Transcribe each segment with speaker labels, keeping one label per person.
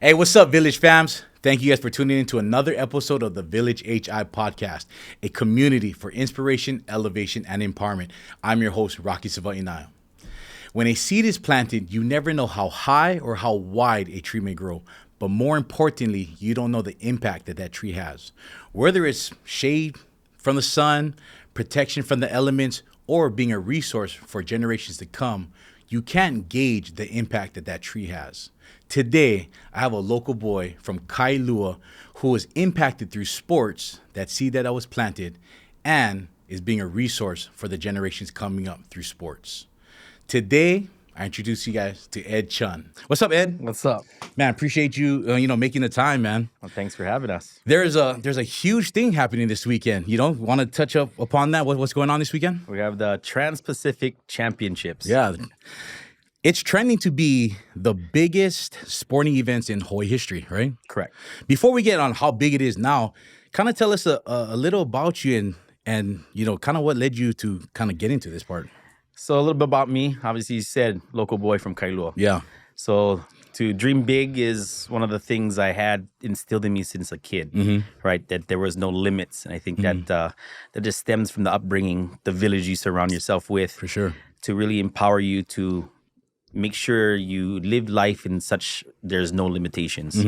Speaker 1: Hey, what's up, Village fams? Thank you guys for tuning in to another episode of the Village HI podcast, a community for inspiration, elevation, and empowerment. I'm your host, Rocky Savainayo. When a seed is planted, you never know how high or how wide a tree may grow. But more importantly, you don't know the impact that that tree has. Whether it's shade from the sun, protection from the elements, or being a resource for generations to come, you can't gauge the impact that that tree has. Today, I have a local boy from Kailua who was impacted through sports, that seed that was planted, and is being a resource for the generations coming up through sports. Today, I introduce you guys to Ed Chun. What's up, Ed?
Speaker 2: What's up?
Speaker 1: Man, appreciate you, making the time, man.
Speaker 2: Well, thanks for having us.
Speaker 1: There's a huge thing happening this weekend. You know, want to touch up upon that? What's going on this weekend?
Speaker 2: We have the Transpacific Championships.
Speaker 1: Yeah. It's trending to be the biggest sporting events in Hawaii history, right?
Speaker 2: Correct.
Speaker 1: Before we get on how big it is now, kind of tell us a little about you and kind of what led you to kind of get into this part.
Speaker 2: So a little bit about me. Obviously, you said local boy from Kailua.
Speaker 1: Yeah.
Speaker 2: So to dream big is one of the things I had instilled in me since a kid, right? That there was no limits. And I think that just stems from the upbringing, the village you surround yourself with.
Speaker 1: For sure.
Speaker 2: To really empower you to make sure you live life in such there's no limitations.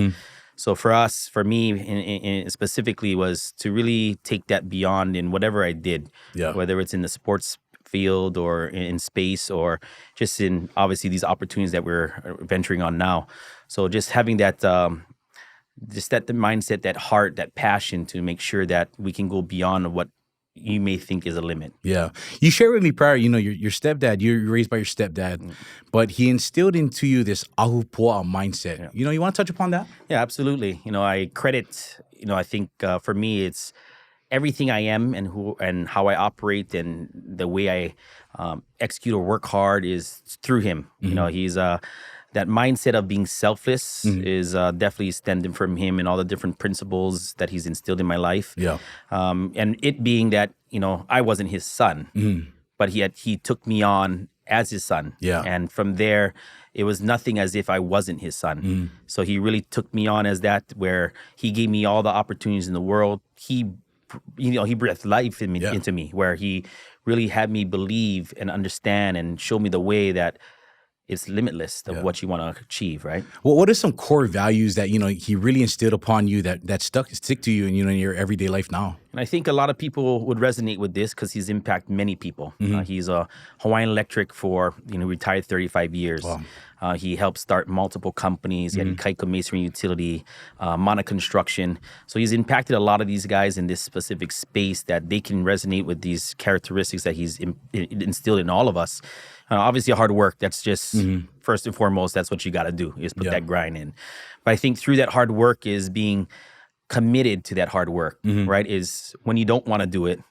Speaker 2: So for me specifically was to really take that beyond in whatever I did, whether it's in the sports field or in space or just in obviously these opportunities that we're venturing on now. So just having that the mindset, that heart, that passion to make sure that we can go beyond what you may think is a limit.
Speaker 1: Yeah. You shared with me prior, your stepdad, you're raised by your stepdad, but he instilled into you this ahupua'a mindset. Yeah. You want to touch upon that?
Speaker 2: Yeah, absolutely. I credit, I think for me, it's everything I am and how I operate and the way I execute or work hard is through him. He's that mindset of being selfless is definitely stemmed from him and all the different principles that he's instilled in my life.
Speaker 1: Yeah.
Speaker 2: And it being that, I wasn't his son, but he took me on as his son.
Speaker 1: Yeah.
Speaker 2: And from there, it was nothing as if I wasn't his son. So he really took me on as that, where he gave me all the opportunities in the world. He breathed life into me, where he really had me believe and understand and show me the way that it's limitless of what you want to achieve, right?
Speaker 1: Well, what are some core values that, he really instilled upon you that stick to you in your everyday life now?
Speaker 2: And I think a lot of people would resonate with this because he's impacted many people. He's a Hawaiian Electric for, retired 35 years. Wow. He helped start multiple companies. He had Kailua Masonry Utility, Mana Construction. So he's impacted a lot of these guys in this specific space that they can resonate with these characteristics that he's instilled in all of us. Obviously, hard work, that's just, first and foremost, that's what you got to do, is put that grind in. But I think through that hard work is being committed to that hard work, right? Is when you don't want to do it,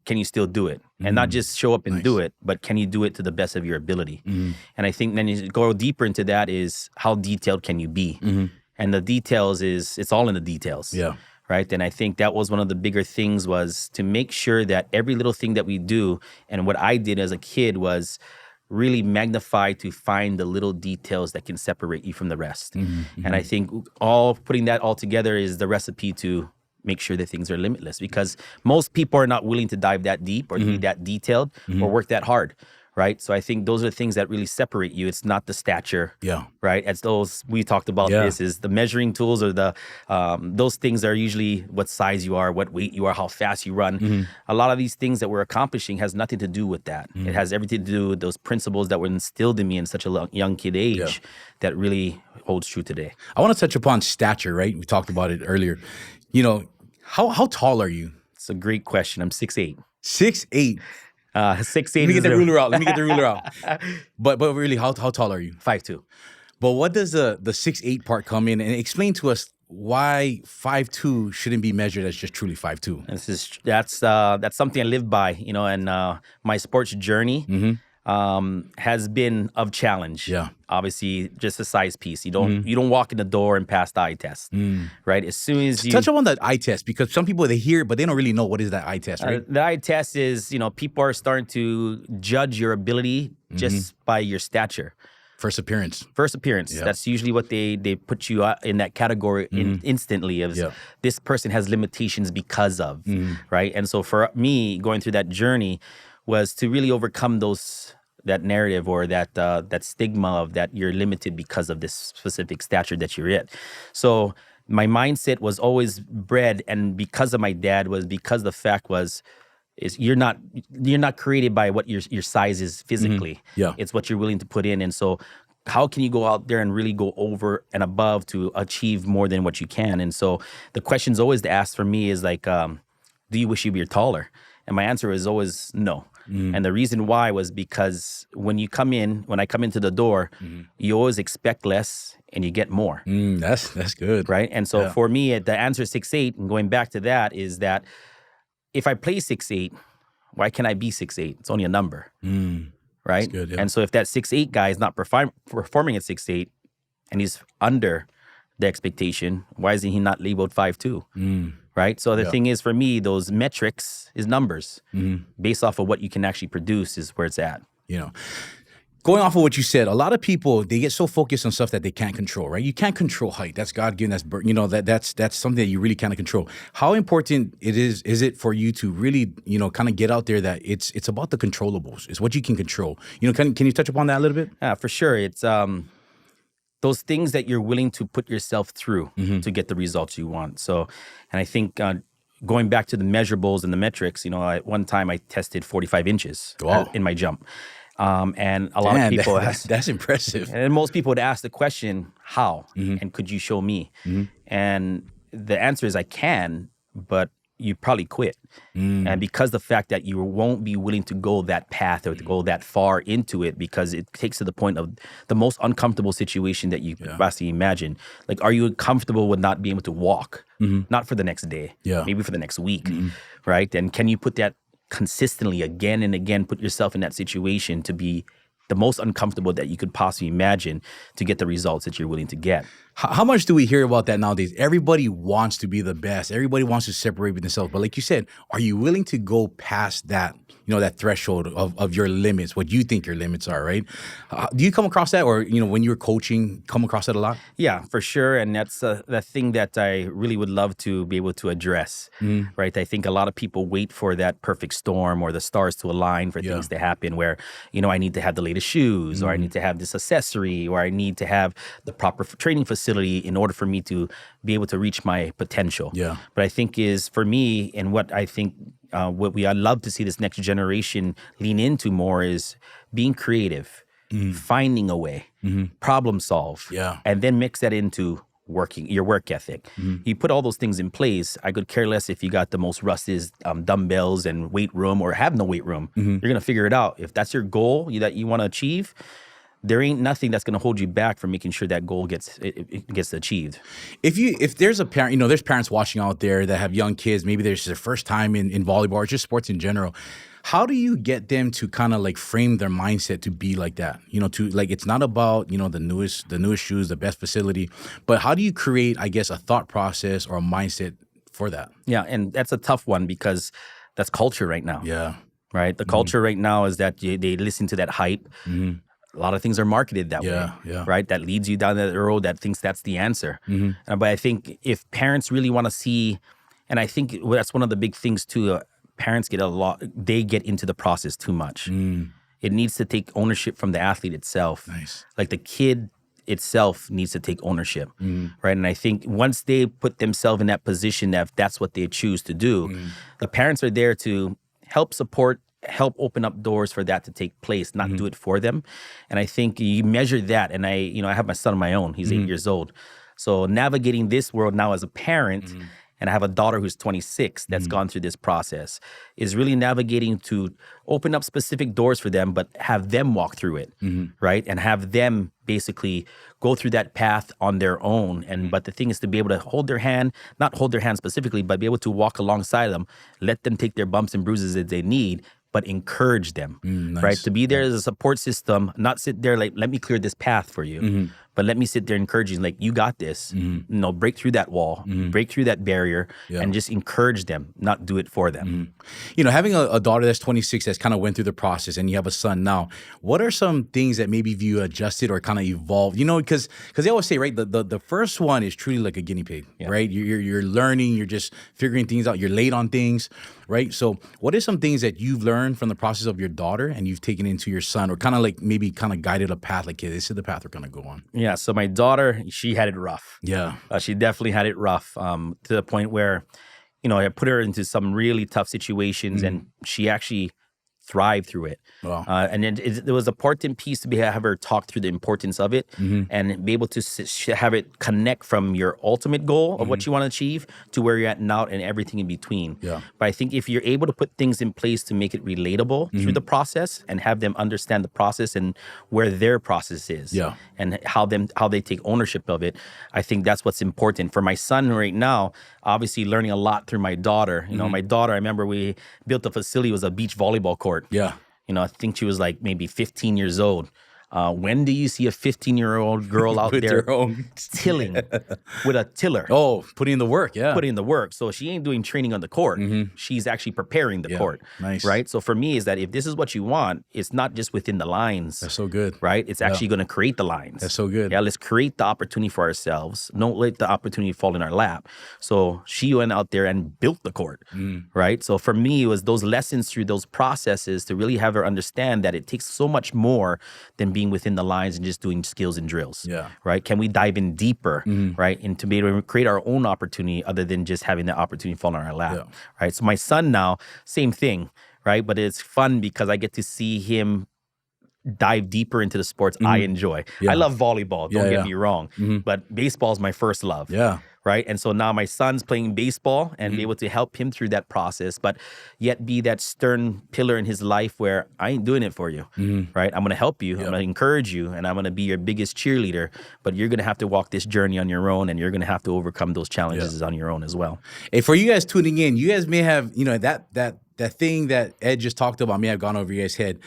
Speaker 2: can you still do it? And not just show up and do it, but can you do it to the best of your ability? And I think then you go deeper into that is how detailed can you be? And the details it's all in the details.
Speaker 1: Yeah.
Speaker 2: Right. And I think that was one of the bigger things, was to make sure that every little thing that we do, and what I did as a kid was really magnify to find the little details that can separate you from the rest. And I think putting that all together is the recipe to make sure that things are limitless, because most people are not willing to dive that deep or be that detailed or work that hard. Right. So I think those are the things that really separate you. It's not the stature. Yeah. Right. It's those, we talked about this, is the measuring tools, or the those things are usually what size you are, what weight you are, how fast you run. A lot of these things that we're accomplishing has nothing to do with that. It has everything to do with those principles that were instilled in me in such a young kid age that really holds true today.
Speaker 1: I want to touch upon stature, right? We talked about it earlier. How tall are you?
Speaker 2: It's a great question. I'm 6'8".
Speaker 1: 6'8".
Speaker 2: 6'8".
Speaker 1: Let me get the ruler out. But really, how tall are you?
Speaker 2: 5'2".
Speaker 1: But what does the 6'8" part come in? And explain to us why 5'2" shouldn't be measured as just truly 5'2".
Speaker 2: That's something I live by, and my sports journey has been of challenge. Yeah. Obviously, just a size piece. You don't walk in the door and pass the eye test, right? As soon as you
Speaker 1: touch on that eye test, because some people, they hear it, but they don't really know what is that eye test, right?
Speaker 2: The eye test is, people are starting to judge your ability just by your stature.
Speaker 1: First appearance. Yeah.
Speaker 2: That's usually what they put you in that category instantly of this person has limitations because of, right? And so for me, going through that journey was to really overcome that narrative or that stigma of that you're limited because of this specific stature that you're at. So my mindset was always bred, and because of my dad was because the fact was is you're not created by what your size is physically.
Speaker 1: Yeah.
Speaker 2: It's what you're willing to put in. And so how can you go out there and really go over and above to achieve more than what you can? And so the questions always asked for me is like, do you wish you were taller? And my answer is always no. And the reason why was because when I come into the door, you always expect less and you get more.
Speaker 1: That's good.
Speaker 2: Right? And so for me, the answer is 6'8", and going back to that is that if I play 6'8", why can't I be 6'8"? It's only a number, right?
Speaker 1: That's good, yeah.
Speaker 2: And so if that 6'8" guy is not performing at 6'8", and he's under the expectation, why isn't he not labeled 5'2"? Right? So the thing is, for me, those metrics is numbers. Based off of what you can actually produce is where it's at.
Speaker 1: You know, going off of what you said, a lot of people, they get so focused on stuff that they can't control, right? You can't control height. That's God-given. That's something that you really cannot control. How important is it for you to really, kind of get out there that it's about the controllables. It's what you can control. Can you touch upon that a little bit?
Speaker 2: Yeah, for sure. It's those things that you're willing to put yourself through to get the results you want. So, and I think going back to the measurables and the metrics, at one time I tested 45 inches in my jump. And a lot of people
Speaker 1: that's impressive.
Speaker 2: And most people would ask the question, how? And could you show me? And the answer is I can, but you probably quit. And because the fact that you won't be willing to go that path or to go that far into it, because it takes to the point of the most uncomfortable situation that you could possibly imagine. Like, are you comfortable with not being able to walk? Not for the next day, maybe for the next week, right? And can you put that consistently again and again, put yourself in that situation to be the most uncomfortable that you could possibly imagine to get the results that you're willing to get?
Speaker 1: How much do we hear about that nowadays? Everybody wants to be the best. Everybody wants to separate with themselves. But like you said, are you willing to go past that, that threshold of your limits, what you think your limits are, right? Do you come across that, or, when you're coaching, come across that a lot?
Speaker 2: Yeah, for sure. And that's the thing that I really would love to be able to address, right? I think a lot of people wait for that perfect storm or the stars to align for things to happen where, I need to have the latest shoes, or I need to have this accessory, or I need to have the proper training facility in order for me to be able to reach my potential. Yeah. But I think is for me, and what I think I'd love to see this next generation lean into more is being creative, finding a way, problem solve, and then mix that into your work ethic. You put all those things in place. I could care less if you got the most rusted dumbbells and weight room or have no weight room. You're going to figure it out. If that's your goal that you want to achieve, there ain't nothing that's going to hold you back from making sure that goal gets achieved. If
Speaker 1: there's a parent, there's parents watching out there that have young kids, maybe there's their first time in volleyball or just sports in general. How do you get them to kind of like frame their mindset to be like that? To like, it's not about, the newest shoes, the best facility, but how do you create, I guess, a thought process or a mindset for that?
Speaker 2: Yeah. And that's a tough one because that's culture right now.
Speaker 1: Yeah.
Speaker 2: Right. The culture right now is that they listen to that hype. A lot of things are marketed that way, right? That leads you down that road that thinks that's the answer. But I think if parents really want to see, and I think that's one of the big things too, parents they get into the process too much. It needs to take ownership from the athlete itself.
Speaker 1: Nice.
Speaker 2: Like the kid itself needs to take ownership, right? And I think once they put themselves in that position, that if that's what they choose to do, the parents are there to help support, help open up doors for that to take place, not do it for them. And I think you measure that. And I have my son of my own. He's 8 years old. So navigating this world now as a parent, and I have a daughter who's 26 that's gone through this process, is really navigating to open up specific doors for them, but have them walk through it, right? And have them basically go through that path on their own. But the thing is to be able to hold their hand, not hold their hand specifically, but be able to walk alongside them, let them take their bumps and bruises that they need, but encourage them,
Speaker 1: nice.
Speaker 2: right? To be there as a support system, not sit there like, let me clear this path for you, but let me sit there and encourage you, like, you got this. Break through that wall, break through that barrier, and just encourage them, not do it for them.
Speaker 1: Having a daughter that's 26 that's kind of went through the process, and you have a son now, what are some things that maybe you adjusted or kind of evolved? Because they always say, right, the first one is truly like a guinea pig, right? You're learning, you're just figuring things out, you're late on things, right? So what are some things that you've learned from the process of your daughter and you've taken into your son, or kind of like maybe kind of guided a path, like, hey, this is the path we're going to go on?
Speaker 2: Yeah, so my daughter, she had it rough.
Speaker 1: Yeah.
Speaker 2: She definitely had it rough, to the point where, I put her into some really tough situations, and she actually thrived through it.
Speaker 1: Wow.
Speaker 2: And it was an important piece to have her talk through the importance of it, and be able to have it connect from your ultimate goal of what you want to achieve to where you're at now and everything in between.
Speaker 1: Yeah.
Speaker 2: But I think if you're able to put things in place to make it relatable through the process and have them understand the process and where their process is, and how they take ownership of it, I think that's what's important. For my son right now, obviously learning a lot through my daughter. My daughter, I remember we built a facility, it was a beach volleyball court.
Speaker 1: Yeah.
Speaker 2: I think she was like maybe 15 years old. When do you see a 15-year-old girl out
Speaker 1: with
Speaker 2: there
Speaker 1: her own
Speaker 2: tilling with a tiller?
Speaker 1: Oh, putting in the work, yeah.
Speaker 2: Putting in the work. So she ain't doing training on the court. She's actually preparing the court.
Speaker 1: Nice.
Speaker 2: Right? So for me is that if this is what you want, it's not just within the lines.
Speaker 1: That's so good.
Speaker 2: Right? It's actually going to create the lines.
Speaker 1: That's so good.
Speaker 2: Yeah, let's create the opportunity for ourselves. Don't let the opportunity fall in our lap. So she went out there and built the court. Right? So for me, it was those lessons through those processes to really have her understand that it takes so much more than being within the lines and just doing skills and drills.
Speaker 1: Yeah.
Speaker 2: Right? Can we dive in deeper, right? And to be able to create our own opportunity other than just having the opportunity fall on our lap.
Speaker 1: Yeah.
Speaker 2: Right? So my son now, same thing, right? But it's fun because I get to see him dive deeper into the sports I enjoy. I love volleyball, don't get me wrong, but baseball is my first love.
Speaker 1: Yeah.
Speaker 2: Right? And so now my son's playing baseball and be able to help him through that process, but yet be that stern pillar in his life where I ain't doing it for you, right? I'm going to help you. I'm going to encourage you, and I'm going to be your biggest cheerleader, but you're going to have to walk this journey on your own, and you're going to have to overcome those challenges on your own as well.
Speaker 1: Hey, for you guys tuning in, you guys may have, that thing that Ed just talked about may have gone over your guys' head.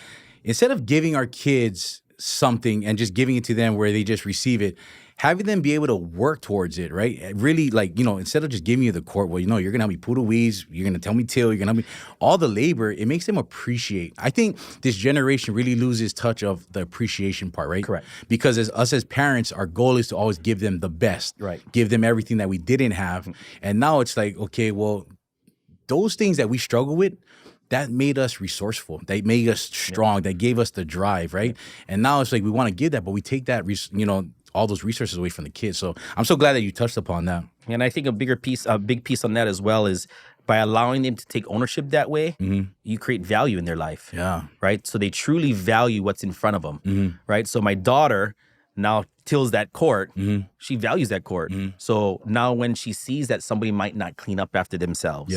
Speaker 1: Instead of giving our kids something and just giving it to them where they just receive it, having them be able to work towards it, right? Really, instead of just giving you the court, well, you're going to help me pull the weeds, you're going to tell me till, you're going to help me. All the labor, it makes them appreciate. I think this generation really loses touch of the appreciation part, right?
Speaker 2: Correct.
Speaker 1: Because as parents, our goal is to always give them the best.
Speaker 2: Right.
Speaker 1: Give them everything that we didn't have. And now it's like, okay, well, those things that we struggle with, that made us resourceful. They made us strong. They gave us the drive, right? And now it's like we want to give that, but we take that, all those resources away from the kids. So I'm so glad that you touched upon that.
Speaker 2: And I think a big piece on that as well is by allowing them to take ownership that way, you create value in their life.
Speaker 1: Yeah.
Speaker 2: Right? So they truly value what's in front of them. Right? So my daughter now tills that court. She values that court. So now when she sees that somebody might not clean up after themselves,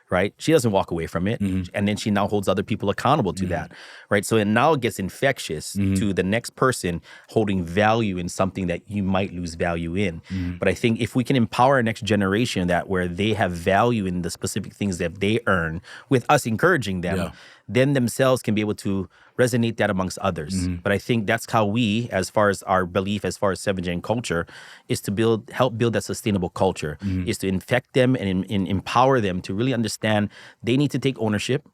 Speaker 2: right? She doesn't walk away from it. And then she now holds other people accountable to that, right? So it now gets infectious to the next person holding value in something that you might lose value in. But I think if we can empower our next generation that where they have value in the specific things that they earn with us encouraging them, then themselves can be able to resonate that amongst others. But I think that's how we, as far as our belief, as far as 7-Gen culture, is to help build that sustainable culture, is to infect them and empower them to really understand they need to take ownership.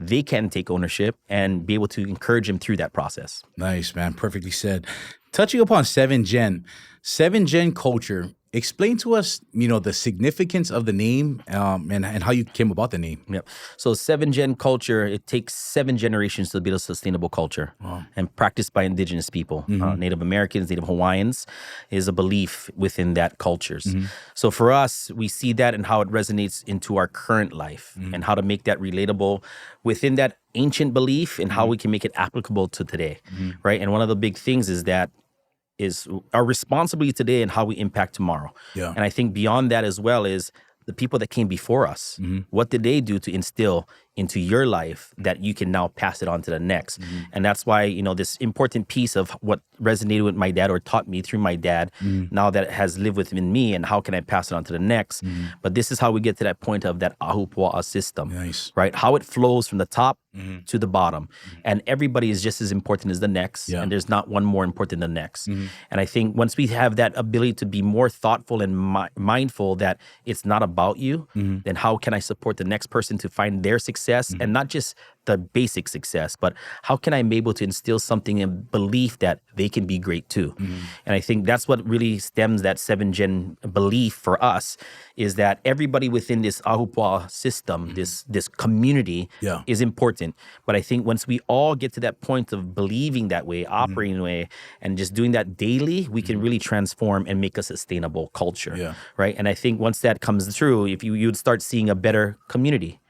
Speaker 2: They can take ownership and be able to encourage them through that process.
Speaker 1: Nice, man. Perfectly said. Touching upon 7-Gen culture, explain to us, the significance of the name and how you came about the name.
Speaker 2: Yep. So 7-Gen culture, it takes 7 generations to build a sustainable culture and practiced by indigenous people. Native Americans, Native Hawaiians is a belief within that cultures. So for us, we see that and how it resonates into our current life and how to make that relatable within that ancient belief and how we can make it applicable to today, right? And one of the big things is our responsibility today and how we impact tomorrow.
Speaker 1: Yeah.
Speaker 2: And I think beyond that as well is the people that came before us. What did they do to instill into your life that you can now pass it on to the next. And that's why, this important piece of what resonated with my dad or taught me through my dad, now that it has lived within me, and how can I pass it on to the next? But this is how we get to that point of that ahupua'a system, right? How it flows from the top to the bottom. And everybody is just as important as the next. And there's not one more important than the next. And I think once we have that ability to be more thoughtful and mindful that it's not about you, then how can I support the next person to find their success? And not just the basic success, but how can I be able to instill something in belief that they can be great too? And I think that's what really stems that 7-gen belief for us, is that everybody within this ahupua'a system, this community is important. But I think once we all get to that point of believing that way, operating that way, and just doing that daily, we can really transform and make a sustainable culture, right? And I think once that comes through, if you'd start seeing a better community,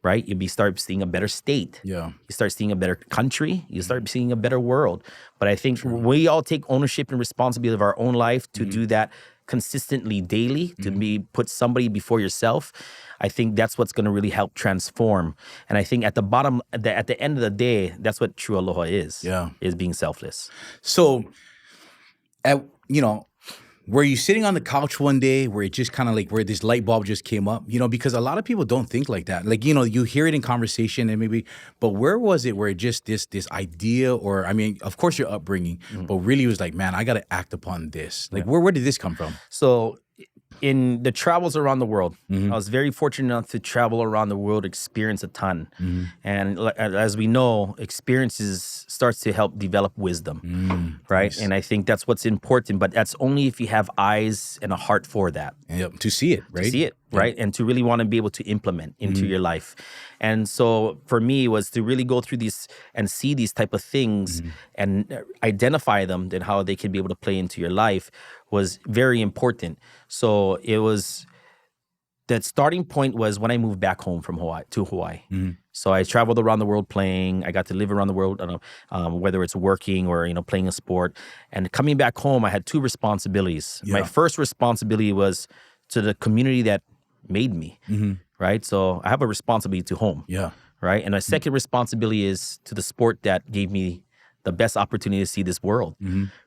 Speaker 2: right? You'd start seeing a better state. You start seeing a better country. You start seeing a better world. But I think we all take ownership and responsibility of our own life to do that consistently daily, to put somebody before yourself. I think that's what's going to really help transform. And I think at the end of the day, that's what true aloha is being selfless.
Speaker 1: So, were you sitting on the couch one day where it just kind of like where this light bulb just came up? Because a lot of people don't think like that. Like, you hear it in conversation and maybe, but where was it where it just this idea, or, I mean, of course your upbringing, but really it was like, man, I got to act upon this. Like, where did this come from?
Speaker 2: So in the travels around the world, I was very fortunate enough to travel around the world, experience a ton. And as we know, experiences starts to help develop wisdom, right? Nice. And I think that's what's important, but that's only if you have eyes and a heart for that.
Speaker 1: To see it, right?
Speaker 2: To see it, right? And to really want to be able to implement into your life. And so for me, it was to really go through these and see these type of things and identify them and how they can be able to play into your life was very important. So it was, that starting point was when I moved back home from Hawaii. So I traveled around the world playing. I got to live around the world, whether it's working or, playing a sport. And coming back home, I had two responsibilities. My first responsibility was to the community that made me, right? So I have a responsibility to home, right? And my second responsibility is to the sport that gave me the best opportunity to see this world,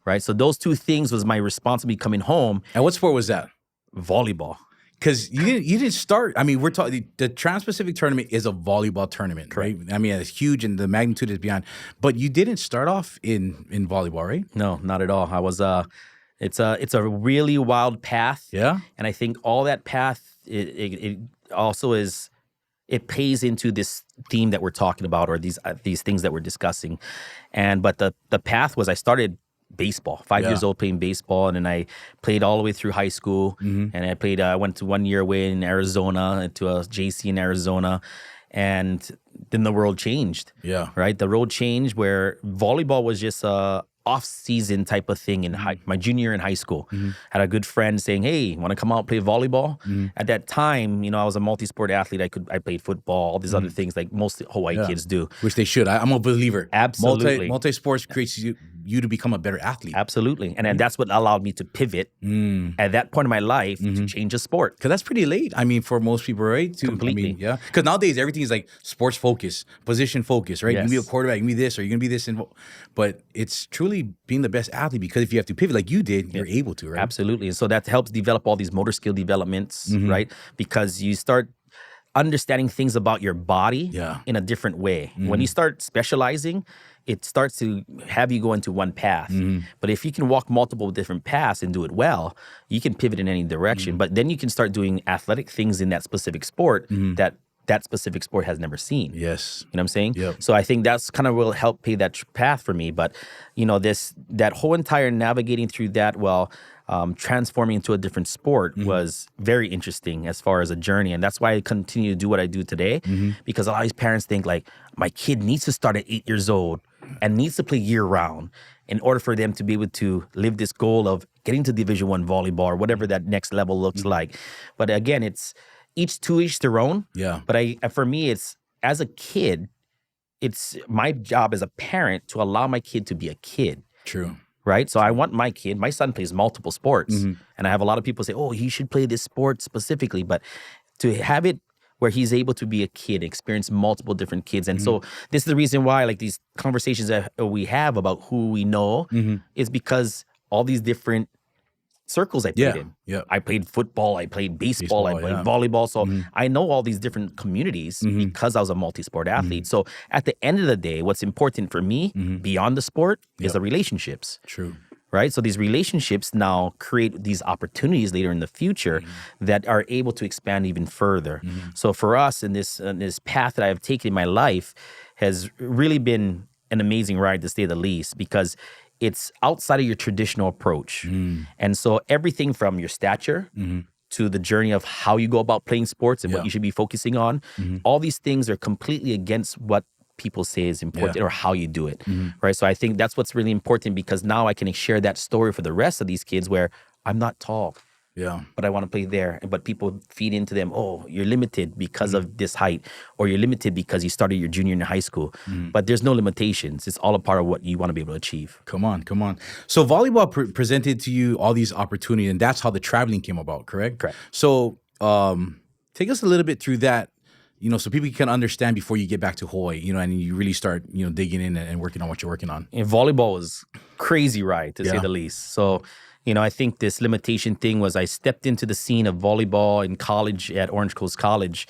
Speaker 2: right? So those two things was my responsibility coming home.
Speaker 1: And what sport was that?
Speaker 2: Volleyball.
Speaker 1: Because you didn't start. I mean, we're talking, the Transpacific tournament is a volleyball tournament, right? I mean, it's huge and the magnitude is beyond. But you didn't start off in volleyball, right?
Speaker 2: No, not at all. I was it's a really wild path. And I think all that path it also is, it pays into this theme that we're talking about, or these things that we're discussing. But the path was, I started baseball, 5 years old, playing baseball, and then I played all the way through high school. And I went to 1 year away in Arizona, to a JC in Arizona, and then the world changed. Right, the road changed where volleyball was just a off-season type of thing in my junior year in high school. Had a good friend saying, "Hey, want to come out and play volleyball?" At that time, I was a multi-sport athlete. I played football, all these other things like most Hawaii kids do.
Speaker 1: Which they should. I'm a believer.
Speaker 2: Absolutely.
Speaker 1: Multi-sports creates you to become a better athlete.
Speaker 2: Absolutely. And that's what allowed me to pivot at that point in my life to change a sport.
Speaker 1: Because that's pretty late. I mean, for most people, right?
Speaker 2: Completely.
Speaker 1: Because nowadays everything is like sports focus, position focus, right? You can be a quarterback, you can be this, or you're going to be this. But it's truly being the best athlete, because if you have to pivot like you did, you're able to, right?
Speaker 2: Absolutely. And so that helps develop all these motor skill developments, right? Because you start understanding things about your body in a different way. When you start specializing, it starts to have you go into one path. But if you can walk multiple different paths and do it well, you can pivot in any direction. But then you can start doing athletic things in that specific sport that specific sport has never seen. You know what I'm saying? So I think that's kind of will help pay that path for me. But that whole entire navigating through that transforming into a different sport was very interesting as far as a journey. And that's why I continue to do what I do today, because a lot of these parents think like, my kid needs to start at 8 years old and needs to play year round in order for them to be able to live this goal of getting to Division I volleyball or whatever that next level looks like. But again, it's each to each their own. But for me, it's as a kid, it's my job as a parent to allow my kid to be a kid. Right? So I want my son plays multiple sports. And I have a lot of people say, oh, he should play this sport specifically. But to have it where he's able to be a kid, experience multiple different kids. And so this is the reason why, like, these conversations that we have about who we know is because all these different circles I played in.
Speaker 1: Yeah.
Speaker 2: I played football, I played baseball, I played volleyball. So I know all these different communities because I was a multi-sport athlete. So at the end of the day, what's important for me beyond the sport is the relationships.
Speaker 1: True.
Speaker 2: Right? So these relationships now create these opportunities later in the future that are able to expand even further. So for us in this path that I've taken in my life has really been an amazing ride, to say the least, because it's outside of your traditional approach. And so everything from your stature to the journey of how you go about playing sports and what you should be focusing on, all these things are completely against what people say is important or how you do it, right? So I think that's what's really important, because now I can share that story for the rest of these kids where I'm not tall. But I want to play there. But people feed into them, oh, you're limited because of this height, or you're limited because you started your junior in high school. But there's no limitations. It's all a part of what you want to be able to achieve.
Speaker 1: Come on. So volleyball presented to you all these opportunities, and that's how the traveling came about, correct?
Speaker 2: Correct.
Speaker 1: So take us a little bit through that, so people can understand before you get back to Hawaii, and you really start, digging in and working on what you're working on.
Speaker 2: And volleyball was crazy ride, to say the least. So, I think this limitation thing was I stepped into the scene of volleyball in college at Orange Coast College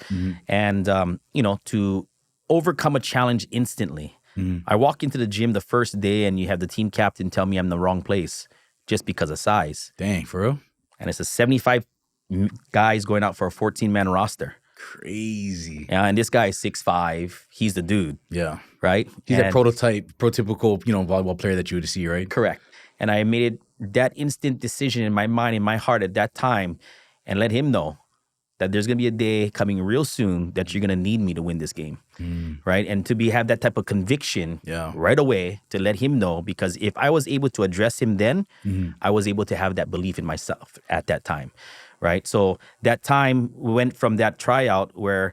Speaker 2: and, to overcome a challenge instantly. I walk into the gym the first day and you have the team captain tell me I'm in the wrong place just because of size.
Speaker 1: Dang, for real?
Speaker 2: And it's a 75 guys going out for a 14-man roster.
Speaker 1: Crazy.
Speaker 2: Yeah, and this guy is 6'5". He's the dude.
Speaker 1: Yeah.
Speaker 2: Right?
Speaker 1: He's that prototypical, volleyball player that you would see, right?
Speaker 2: Correct. And I made that instant decision in my mind, in my heart at that time, and let him know that there's going to be a day coming real soon that you're going to need me to win this game, right? And to have that type of conviction right away to let him know, because if I was able to address him then, I was able to have that belief in myself at that time, right? So that time went from that tryout where,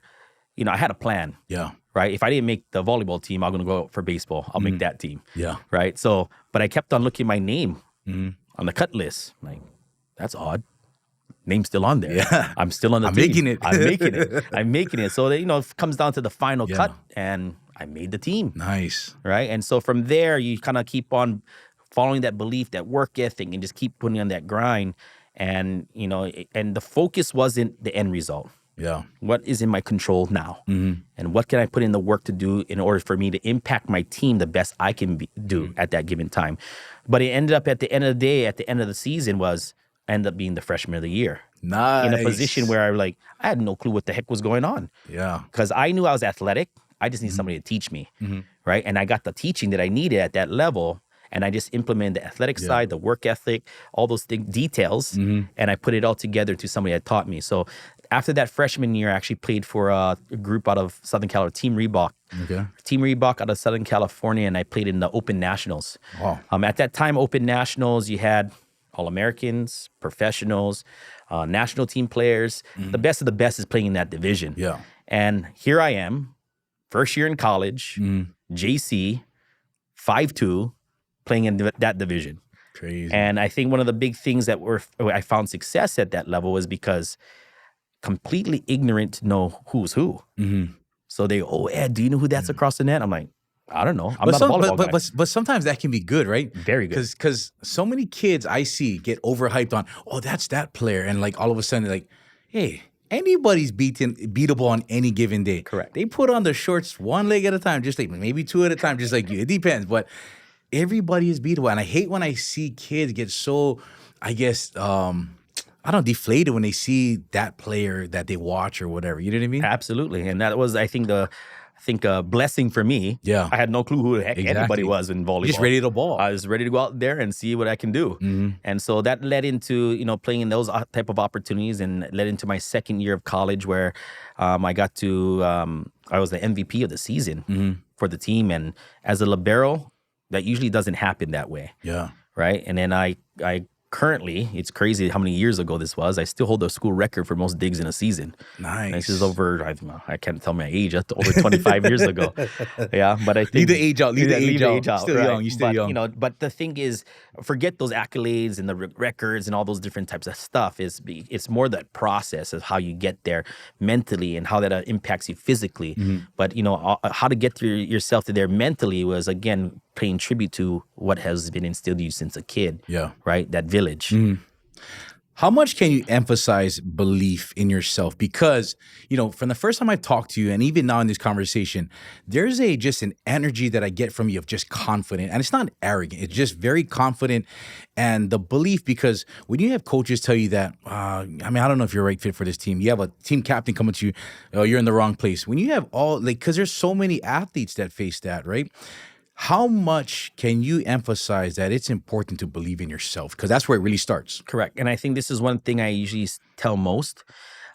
Speaker 2: I had a plan.
Speaker 1: Yeah.
Speaker 2: Right? If I didn't make the volleyball team, I'm going to go out for baseball. I'll make that team.
Speaker 1: Yeah.
Speaker 2: Right? So, but I kept on looking at my name on the cut list. Like, that's odd. Name's still on there.
Speaker 1: Yeah.
Speaker 2: I'm still on the team. I'm making it. So, it comes down to the final cut, and I made the team.
Speaker 1: Nice.
Speaker 2: Right? And so from there, you kind of keep on following that belief, that work ethic, and just keep putting on that grind. And, and the focus wasn't the end result.
Speaker 1: Yeah.
Speaker 2: What is in my control now? And what can I put in the work to do in order for me to impact my team the best I can do at that given time? But it ended up at the end of the day, at the end of the season, I ended up being the freshman of the year.
Speaker 1: Nice.
Speaker 2: In a position where I had no clue what the heck was going on.
Speaker 1: Yeah.
Speaker 2: Because I knew I was athletic. I just need somebody to teach me. Right? And I got the teaching that I needed at that level. And I just implemented the athletic side, the work ethic, all those details, and I put it all together to somebody that taught me. So after that freshman year, I actually played for a group out of Southern California, Team Reebok.
Speaker 1: Okay.
Speaker 2: Team Reebok out of Southern California, and I played in the Open Nationals.
Speaker 1: Wow.
Speaker 2: At that time, Open Nationals, you had All-Americans, professionals, national team players. The best of the best is playing in that division.
Speaker 1: Yeah.
Speaker 2: And here I am, first year in college, JC, 5'2", playing in that division.
Speaker 1: Crazy.
Speaker 2: And I think one of the big things that I found success at that level was because completely ignorant to know who's who. So they, Ed, do you know who that's across the net? I'm like, I don't know. I'm not a volleyball guy.
Speaker 1: But sometimes that can be good, right?
Speaker 2: Very good.
Speaker 1: Because so many kids I see get overhyped on, that's that player. And all of a sudden, hey, anybody's beatable on any given day.
Speaker 2: Correct.
Speaker 1: They put on the shorts one leg at a time, just maybe two at a time, just like you. It depends. But everybody is beatable. And I hate when I see kids get so, deflated when they see that player that they watch or whatever. You know what I mean?
Speaker 2: Absolutely. And that was, I think, a blessing for me.
Speaker 1: Yeah.
Speaker 2: I had no clue who the heck anybody was in volleyball.
Speaker 1: Just ready to ball.
Speaker 2: I was ready to go out there and see what I can do. And so that led into, playing in those type of opportunities, and led into my second year of college where I got to, I was the MVP of the season for the team. And as a libero, that usually doesn't happen that way.
Speaker 1: Yeah.
Speaker 2: Right. And then I currently, it's crazy how many years ago this was. I still hold the school record for most digs in a season.
Speaker 1: Nice.
Speaker 2: This is over, I can't tell my age, that's over 25 years ago. Yeah, but I think...
Speaker 1: Leave the age out. Leave the age out. Still
Speaker 2: right?
Speaker 1: young. You're still young.
Speaker 2: You know, but the thing is, forget those accolades and the records and all those different types of stuff. It's more that process of how you get there mentally and how that impacts you physically. But, you know, how to get through yourself to there mentally was, again, paying tribute to what has been instilled in you since a kid.
Speaker 1: Yeah.
Speaker 2: Right? That village.
Speaker 1: How much can you emphasize belief in yourself? Because, you know, from the first time I talked to you and even now in this conversation, there's just an energy that I get from you of just confident. And it's not arrogant. It's just very confident. And the belief, because when you have coaches tell you that, I mean, I don't know if you're a right fit for this team. You have a team captain coming to you, oh, you're in the wrong place. When you have because there's so many athletes that face that, right? How much can you emphasize that it's important to believe in yourself? Because that's where it really starts.
Speaker 2: Correct. And I think this is one thing I usually tell most.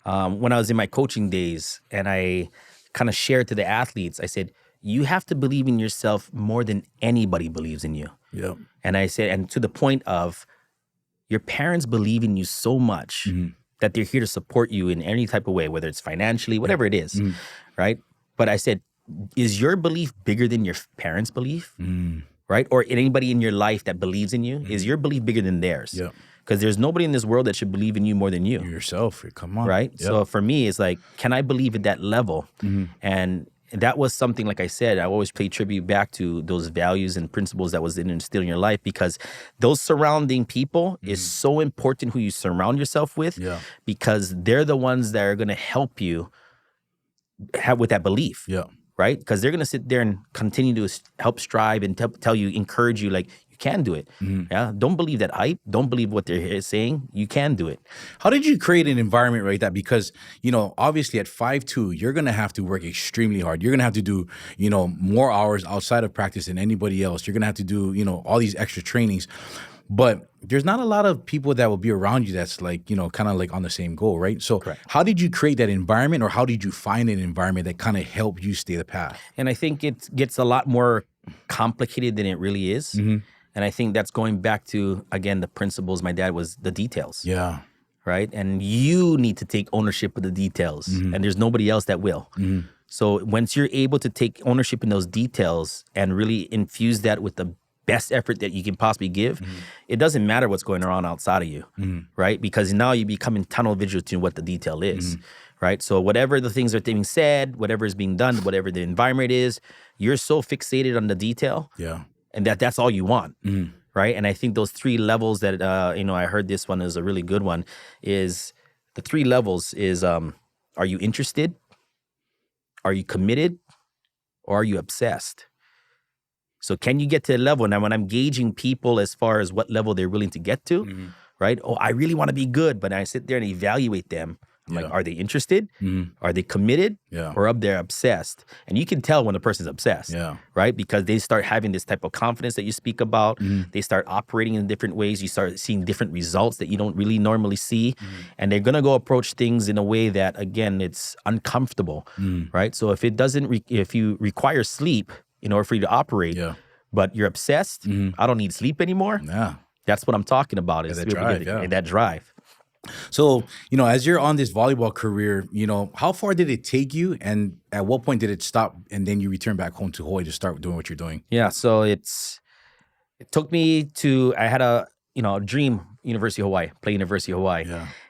Speaker 2: When I was in my coaching days and I kind of shared to the athletes, I said, you have to believe in yourself more than anybody believes in you.
Speaker 1: Yeah.
Speaker 2: And I said, and to the point of your parents believe in you so much that they're here to support you in any type of way, whether it's financially, whatever it is, right? But I said, is your belief bigger than your parents' belief, right? Or anybody in your life that believes in you? Is your belief bigger than theirs?
Speaker 1: Yeah.
Speaker 2: Because there's nobody in this world that should believe in you more than you.
Speaker 1: Yourself, come on.
Speaker 2: Right?
Speaker 1: Yep.
Speaker 2: So for me, it's like, can I believe at that level? And that was something, like I said, I always pay tribute back to those values and principles that was instilled in your life, because those surrounding people is so important who you surround yourself with, because they're the ones that are going to help you have with that belief.
Speaker 1: Yeah.
Speaker 2: Right? Because they're going to sit there and continue to help strive and tell you, encourage you, like, you can do it. Yeah. Don't believe that hype. Don't believe what they're saying. You can do it.
Speaker 1: How did you create an environment like that? Because, you know, obviously at 5'2", you're going to have to work extremely hard. You're going to have to do, you know, more hours outside of practice than anybody else. You're going to have to do, you know, all these extra trainings. But there's not a lot of people that will be around you that's like, you know, kind of like on the same goal, right? So
Speaker 2: Correct.
Speaker 1: How did you create that environment, or how did you find an environment that kind of helped you stay the path?
Speaker 2: And I think it gets a lot more complicated than it really is. And I think that's going back to, again, the principles. My dad was the details.
Speaker 1: Yeah.
Speaker 2: Right? And you need to take ownership of the details. And there's nobody else that will. So once you're able to take ownership in those details and really infuse that with the best effort that you can possibly give, it doesn't matter what's going on outside of you, right? Because now you become tunnel vision to what the detail is, right? So whatever the things are being said, whatever is being done, whatever the environment is, you're so fixated on the detail, and that's all you want, right? And I think those 3 levels that, you know, I heard this one is a really good one, is the 3 levels is, are you interested? Are you committed? Or are you obsessed? So can you get to a level? Now, when I'm gauging people as far as what level they're willing to get to, right? Oh, I really want to be good, but I sit there and evaluate them. I'm like, are they interested? Are they committed? Or up there obsessed? And you can tell when a person's obsessed, right? Because they start having this type of confidence that you speak about. They start operating in different ways. You start seeing different results that you don't really normally see. And they're going to go approach things in a way that, again, it's uncomfortable, right? So if it doesn't, if you require sleep in order for you to operate, but you're obsessed, I don't need sleep anymore. That's what I'm talking about. Is
Speaker 1: that drive,
Speaker 2: that drive.
Speaker 1: So, you know, as you're on this volleyball career, you know, how far did it take you, and at what point did it stop, and then you return back home to Hawaii to start doing what you're doing?
Speaker 2: Yeah, so it took me to, I had a dream, University of Hawaii, play University of Hawaii.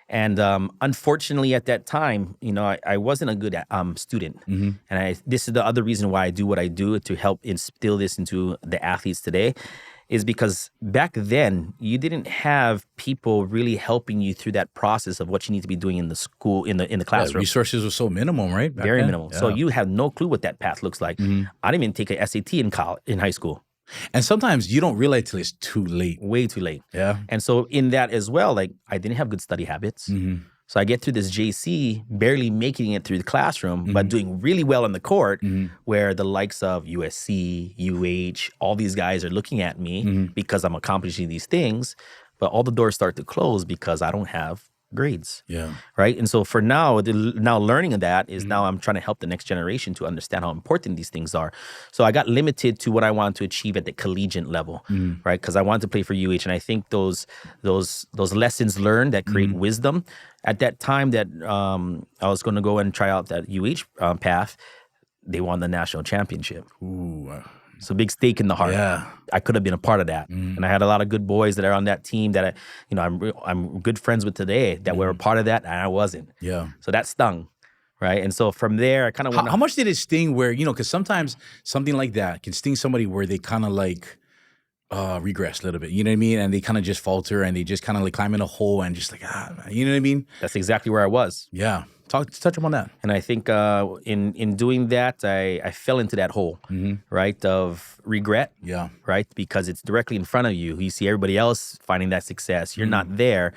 Speaker 2: And unfortunately, at that time, you know, I wasn't a good student. And this is the other reason why I do what I do, to help instill this into the athletes today, is because back then, you didn't have people really helping you through that process of what you need to be doing in the school, in the classroom.
Speaker 1: Resources were so minimum, right?
Speaker 2: Very minimal. So you have no clue what that path looks like. I didn't even take an SAT in high school.
Speaker 1: And sometimes you don't realize till it's too late.
Speaker 2: Way too late.
Speaker 1: Yeah.
Speaker 2: And so in that as well, like, I didn't have good study habits. So I get through this JC, barely making it through the classroom, but doing really well on the court, where the likes of USC, UH, all these guys are looking at me because I'm accomplishing these things. But all the doors start to close because I don't have grades.
Speaker 1: Yeah.
Speaker 2: Right. And so for now learning of that is now I'm trying to help the next generation to understand how important these things are. So I got limited to what I wanted to achieve at the collegiate level, right? Because I wanted to play for UH. And I think those lessons learned that create wisdom at that time that I was going to go and try out that UH path, they won the national championship.
Speaker 1: Ooh.
Speaker 2: So big stake in the heart.
Speaker 1: Yeah.
Speaker 2: I could have been a part of that. And I had a lot of good boys that are on that team that I'm good friends with today that were a part of that, and I wasn't.
Speaker 1: Yeah.
Speaker 2: So that stung, right? And so from there, I kind of
Speaker 1: How much did it sting where, because sometimes something like that can sting somebody where they kind of like regress a little bit, you know what I mean? And they kind of just falter and they just kind of like climb in a hole and just like, you know what I mean?
Speaker 2: That's exactly where I was.
Speaker 1: Yeah. Touch upon that.
Speaker 2: And I think in doing that, I fell into that hole, right, of regret,
Speaker 1: Yeah.
Speaker 2: right, because it's directly in front of you. You see everybody else finding that success. You're not there.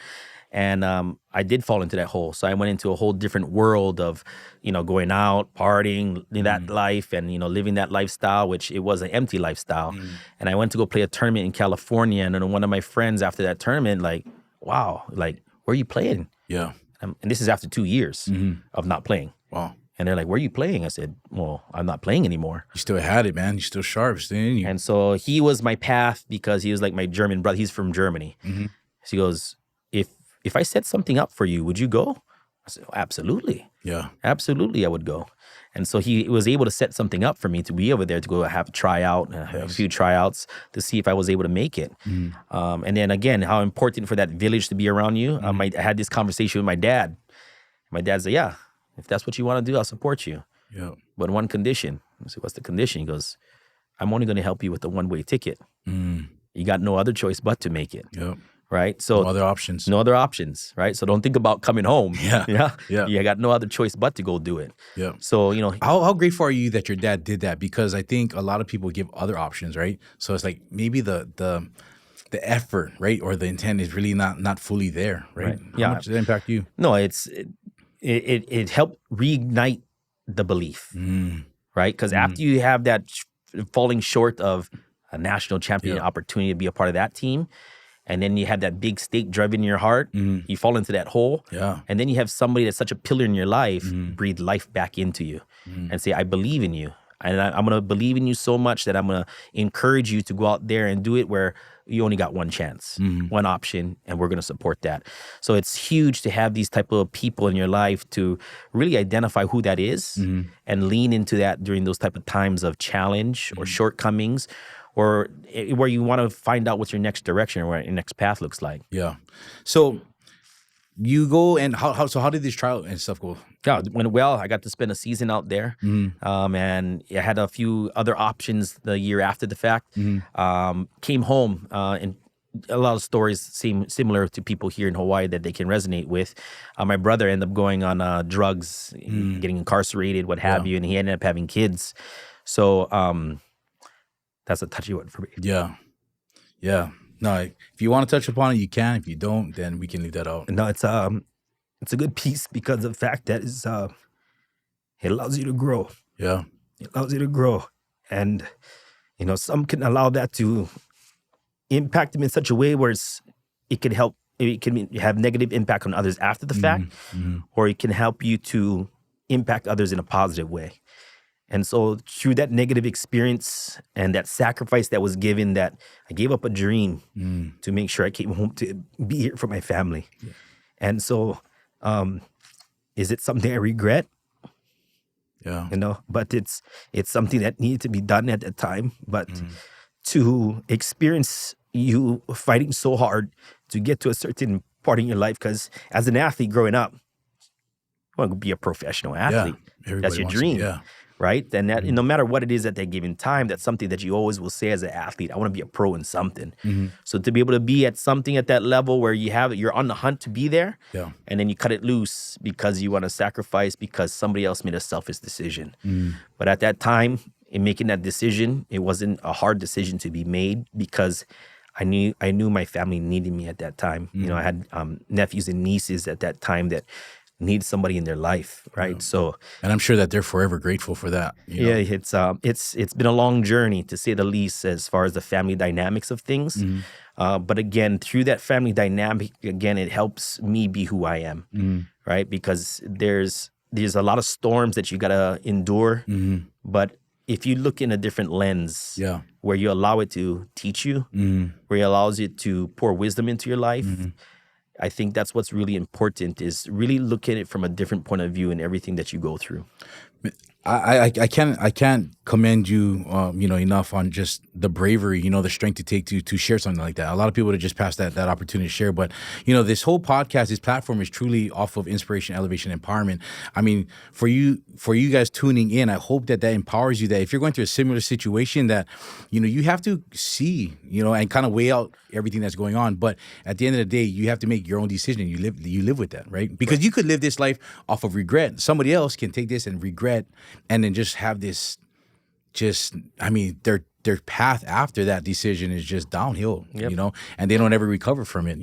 Speaker 2: And I did fall into that hole. So I went into a whole different world of, going out, partying, that life and, living that lifestyle, which it was an empty lifestyle. And I went to go play a tournament in California. And then one of my friends after that tournament, like, wow, like, where are you playing?
Speaker 1: Yeah.
Speaker 2: And this is after 2 years of not playing.
Speaker 1: Wow.
Speaker 2: And they're like, where are you playing? I said, well, I'm not playing anymore.
Speaker 1: You still had it, man. You're still sharp, still in you.
Speaker 2: And so he was my path because he was like my German brother. He's from Germany. So he goes, if I set something up for you, would you go? I said, absolutely.
Speaker 1: Yeah.
Speaker 2: Absolutely, I would go. And so he was able to set something up for me to be over there to go have a tryout, a few tryouts to see if I was able to make it. And then again, how important for that village to be around you. I had this conversation with my dad. My dad said, yeah, if that's what you want to do, I'll support you.
Speaker 1: Yeah.
Speaker 2: But one condition. I said, what's the condition? He goes, I'm only going to help you with the one-way ticket. You got no other choice but to make it.
Speaker 1: Yep.
Speaker 2: Right? So
Speaker 1: no other options.
Speaker 2: No other options, right? So don't think about coming home.
Speaker 1: Yeah.
Speaker 2: You got no other choice but to go do it.
Speaker 1: Yeah.
Speaker 2: So,
Speaker 1: How grateful are you that your dad did that? Because I think a lot of people give other options, right? So it's like maybe the effort, right? Or the intent is really not fully there, right? How much did it impact you?
Speaker 2: No, it helped reignite the belief, right? Because after you have that falling short of a national champion opportunity to be a part of that team, and then you have that big stake driving in your heart, you fall into that hole.
Speaker 1: Yeah.
Speaker 2: And then you have somebody that's such a pillar in your life breathe life back into you and say, I believe in you. And I'm going to believe in you so much that I'm going to encourage you to go out there and do it where you only got one chance, one option, and we're going to support that. So it's huge to have these type of people in your life to really identify who that is and lean into that during those type of times of challenge or shortcomings, or where you want to find out what's your next direction or what your next path looks like.
Speaker 1: Yeah. So you go and how did this trial and stuff go?
Speaker 2: Yeah, it went well. I got to spend a season out there, and I had a few other options the year after the fact. Came home, and a lot of stories seem similar to people here in Hawaii that they can resonate with. My brother ended up going on drugs, getting incarcerated, what have you, and he ended up having kids. So that's a touchy one for me.
Speaker 1: Yeah. No, if you want to touch upon it, you can. If you don't, then we can leave that out.
Speaker 2: No, it's a good piece because of the fact that it allows you to grow.
Speaker 1: Yeah.
Speaker 2: It allows you to grow. And, some can allow that to impact them in such a way where it can have negative impact on others after the fact, or it can help you to impact others in a positive way. And so through that negative experience and that sacrifice that was given, that I gave up a dream to make sure I came home to be here for my family. Yeah. And so is it something I regret?
Speaker 1: Yeah.
Speaker 2: But it's something that needed to be done at that time. But to experience you fighting so hard to get to a certain part in your life, because as an athlete growing up, you want to be a professional athlete.
Speaker 1: Yeah.
Speaker 2: That's your dream. Right? And that no matter what it is at that given time, that's something that you always will say as an athlete, I want to be a pro in something. So to be able to be at something at that level where you're on the hunt to be there, and then you cut it loose because you want to sacrifice because somebody else made a selfish decision. But at that time, in making that decision, it wasn't a hard decision to be made because I knew my family needed me at that time. I had nephews and nieces at that time that needs somebody in their life, right? So,
Speaker 1: and I'm sure that they're forever grateful for that.
Speaker 2: Yeah, it's been a long journey, to say the least, as far as the family dynamics of things. But again, through that family dynamic, again, it helps me be who I am, right? Because there's a lot of storms that you gotta endure, but if you look in a different lens, where you allow it to teach you, where it allows it to pour wisdom into your life, I think that's what's really important, is really look at it from a different point of view in everything that you go through.
Speaker 1: I can't commend you enough on just the bravery, the strength to take to share something like that. A lot of people would have just passed that opportunity to share, but this whole podcast, this platform is truly off of inspiration, elevation, empowerment. I mean, for you guys tuning in, I hope that empowers you, that if you're going through a similar situation, that you have to see, and kind of weigh out everything that's going on. But at the end of the day, you have to make your own decision. You live with that, right? Because you could live this life off of regret. Somebody else can take this and regret, and then just have this, their path after that decision is just downhill, and they don't ever recover from it,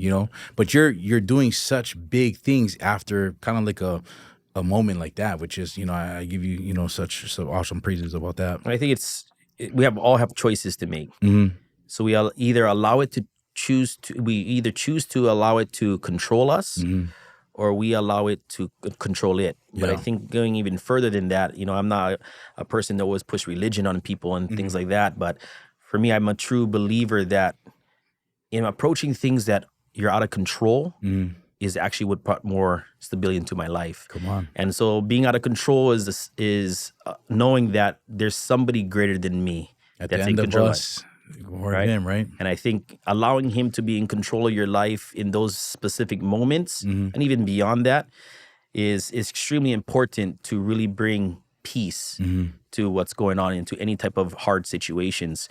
Speaker 1: But you're doing such big things after kind of like a moment like that, which is, I give you, such awesome praises about that.
Speaker 2: I think we all have choices to make. So we either choose to allow it to control us, or we allow it to control it. But I think going even further than that, I'm not a person that always push religion on people and things like that. But for me, I'm a true believer that in approaching things that you're out of control is actually what brought more stability into my life.
Speaker 1: Come on.
Speaker 2: And so being out of control is knowing that there's somebody greater than me that's in control.
Speaker 1: Right? Him, right?
Speaker 2: And I think allowing him to be in control of your life in those specific moments, and even beyond that, is extremely important to really bring peace to what's going on, into any type of hard situations.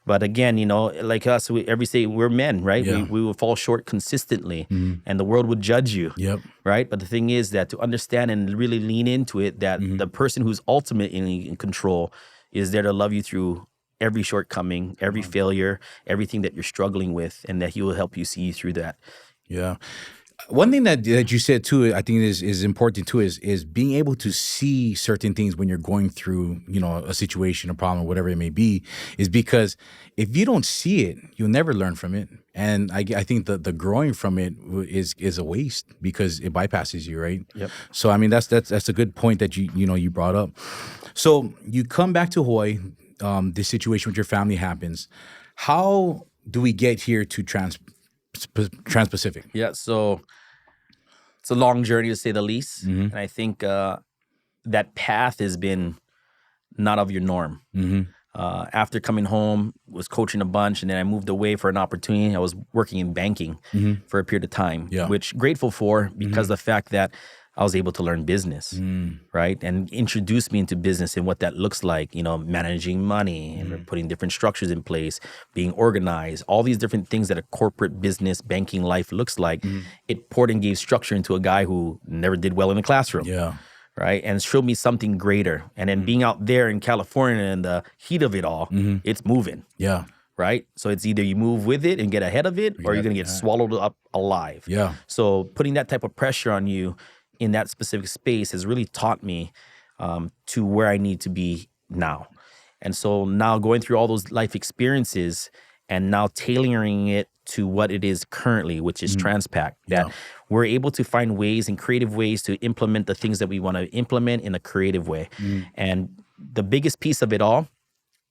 Speaker 2: But again, like us, every day we're men, right?
Speaker 1: Yeah.
Speaker 2: We will fall short consistently, and the world would judge you, right? But the thing is that to understand and really lean into it, that the person who's ultimately in control is there to love you through every shortcoming, every failure, everything that you're struggling with, and that he will help you see through that.
Speaker 1: Yeah. One thing that you said too, I think is important too, is being able to see certain things when you're going through, a situation, a problem, whatever it may be, is because if you don't see it, you'll never learn from it. And I think the growing from it is a waste, because it bypasses you, right?
Speaker 2: Yep.
Speaker 1: So I mean that's a good point that you brought up. So you come back to Hawaii. This situation with your family happens. How do we get here to Transpacific?
Speaker 2: Yeah, so it's a long journey, to say the least. And I think that path has been not of your norm. After coming home, was coaching a bunch, and then I moved away for an opportunity. I was working in banking for a period of time, which grateful for, because the fact that I was able to learn business, right? And introduce me into business and what that looks like, managing money and putting different structures in place, being organized, all these different things that a corporate business banking life looks like. It poured and gave structure into a guy who never did well in the classroom.
Speaker 1: Yeah.
Speaker 2: Right? And showed me something greater. And then being out there in California in the heat of it all, it's moving.
Speaker 1: Yeah.
Speaker 2: Right? So it's either you move with it and get ahead of it, or you're going to get swallowed up alive.
Speaker 1: Yeah.
Speaker 2: So putting that type of pressure on you in that specific space has really taught me to where I need to be now. And so now going through all those life experiences and now tailoring it to what it is currently, which is Transpac, that we're able to find ways and creative ways to implement the things that we want to implement in a creative way. And the biggest piece of it all,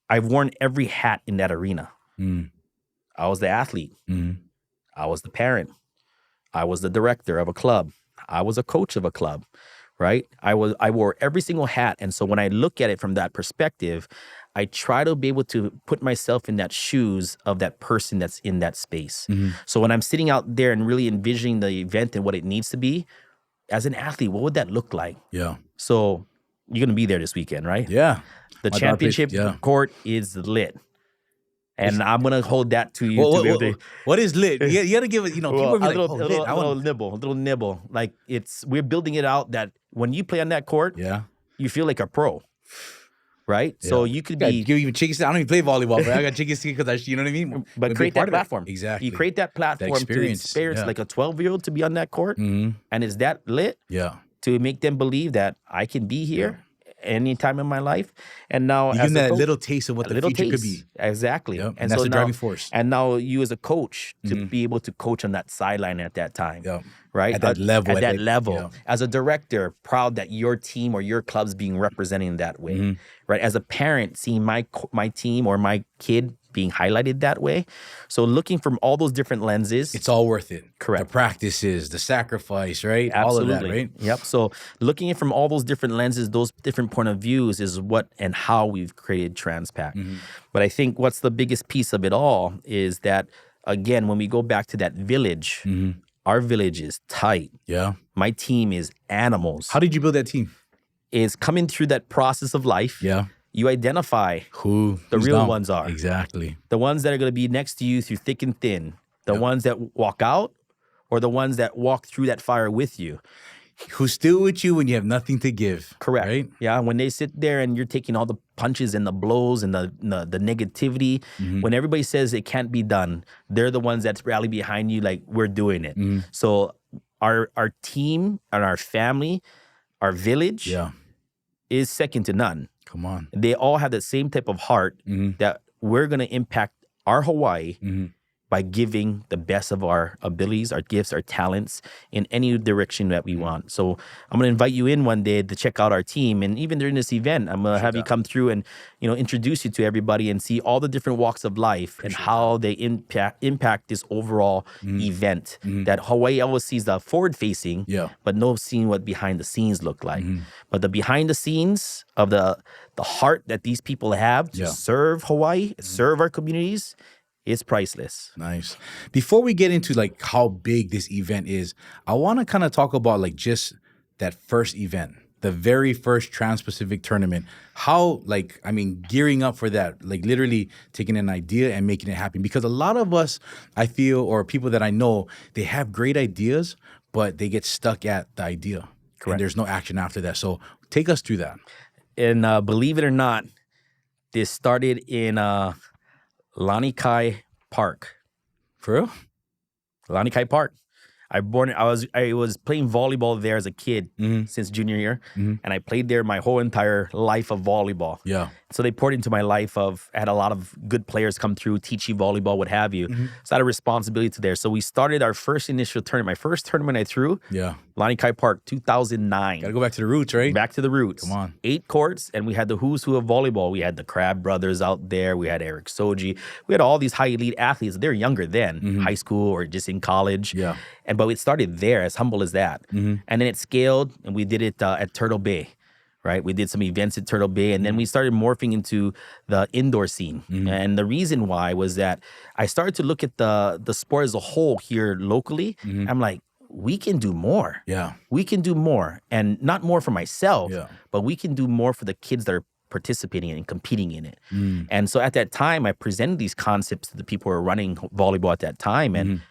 Speaker 2: I've worn every hat in that arena. I was the athlete. I was the parent. I was the director of a club. I was a coach of a club, right? I wore every single hat. And so when I look at it from that perspective, I try to be able to put myself in that shoes of that person that's in that space. So when I'm sitting out there and really envisioning the event and what it needs to be, as an athlete, what would that look like?
Speaker 1: Yeah.
Speaker 2: So you're going to be there this weekend, right?
Speaker 1: Yeah.
Speaker 2: The championship court is lit. And I'm going to hold that to you.
Speaker 1: What is lit? You got to give it, people are like,
Speaker 2: a little nibble. Like we're building it out that when you play on that court, you feel like a pro. Right? Yeah. So you could be...
Speaker 1: Give even chicken skin. I don't even play volleyball, but I got chicken skin because you know what I mean?
Speaker 2: But create that platform.
Speaker 1: Exactly.
Speaker 2: You create that platform to experience like a 12-year-old to be on that court, and is that lit?
Speaker 1: Yeah.
Speaker 2: to make them believe that I can be here any time in my life. And now
Speaker 1: you give them that little taste of what the future could be.
Speaker 2: Exactly.
Speaker 1: Yep. And that's the driving force.
Speaker 2: And now you as a coach to be able to coach on that sideline at that time.
Speaker 1: Yep.
Speaker 2: Right?
Speaker 1: At that level.
Speaker 2: At that level. Yeah. As a director, proud that your team or your club's being represented in that way. Right? As a parent, seeing my team or my kid being highlighted that way. So looking from all those different lenses.
Speaker 1: It's all worth it.
Speaker 2: Correct.
Speaker 1: The practices, the sacrifice, right?
Speaker 2: Absolutely.
Speaker 1: All of that, right?
Speaker 2: Yep. So looking at from all those different lenses, those different point of views is what and how we've created Transpac. But I think what's the biggest piece of it all is that, again, when we go back to that village, our village is tight.
Speaker 1: Yeah.
Speaker 2: My team is animals.
Speaker 1: How did you build that team?
Speaker 2: Is coming through that process of life.
Speaker 1: Yeah.
Speaker 2: You identify who the real ones are.
Speaker 1: Exactly.
Speaker 2: The ones that are going to be next to you through thick and thin. The ones that walk out or the ones that walk through that fire with you.
Speaker 1: Who's still with you when you have nothing to give.
Speaker 2: Correct.
Speaker 1: Right?
Speaker 2: Yeah. When they sit there and you're taking all the punches and the blows and the negativity, when everybody says it can't be done, they're the ones that rally behind you like, we're doing it. So our team and our family, our village is second to none.
Speaker 1: Come on.
Speaker 2: They all have that same type of heart that we're going to impact our Hawaii by giving the best of our abilities, our gifts, our talents in any direction that we want. So I'm going to invite you in one day to check out our team. And even during this event, I'm going to have you come through and, introduce you to everybody and see all the different walks of life and how they impact this overall event. That Hawaii always sees the forward-facing, but no seeing what behind the scenes look like. But the behind the scenes of the heart that these people have to serve Hawaii, serve our communities, it's priceless.
Speaker 1: Nice. Before we get into like how big this event is, I want to kind of talk about like just that first event, the very first Transpacific tournament. How, gearing up for that, like literally taking an idea and making it happen. Because a lot of us, I feel, or people that I know, they have great ideas, but they get stuck at the idea. Correct. And there's no action after that. So take us through that.
Speaker 2: And believe it or not, this started in Lanikai Park.
Speaker 1: For real?
Speaker 2: Lanikai Park. I was playing volleyball there as a kid since junior year, and I played there my whole entire life of volleyball.
Speaker 1: Yeah.
Speaker 2: So they poured into my life I had a lot of good players come through, teach you volleyball, what have you. So I had a responsibility to there. So we started our first initial tournament. My first tournament I threw, Lanikai Park, 2009.
Speaker 1: Got to go back to the roots, right?
Speaker 2: Back to the roots.
Speaker 1: Come on.
Speaker 2: 8 courts, and we had the who's who of volleyball. We had the Crab brothers out there. We had Eric Soji. We had all these high elite athletes. They're younger then, high school or just in college.
Speaker 1: Yeah.
Speaker 2: But it started there, as humble as that. And then it scaled, and we did it at Turtle Bay. Right, we did some events at Turtle Bay, and then we started morphing into the indoor scene. And the reason why was that I started to look at the sport as a whole here locally. I'm like, we can do more.
Speaker 1: Yeah,
Speaker 2: we can do more, and not more for myself, but we can do more for the kids that are participating in and competing in it. And so at that time, I presented these concepts to the people who were running volleyball at that time, and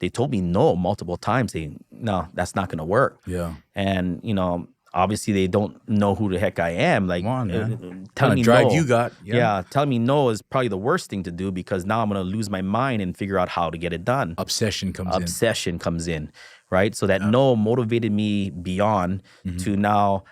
Speaker 2: they told me no multiple times. Saying, no, that's not going to work.
Speaker 1: Yeah,
Speaker 2: and obviously, they don't know who the heck I am. Like,
Speaker 1: come on, man.
Speaker 2: Telling me
Speaker 1: drive
Speaker 2: no,
Speaker 1: you got.
Speaker 2: Yeah, telling me no is probably the worst thing to do because now I'm going to lose my mind and figure out how to get it done.
Speaker 1: Obsession comes in,
Speaker 2: right? So that no motivated me beyond to now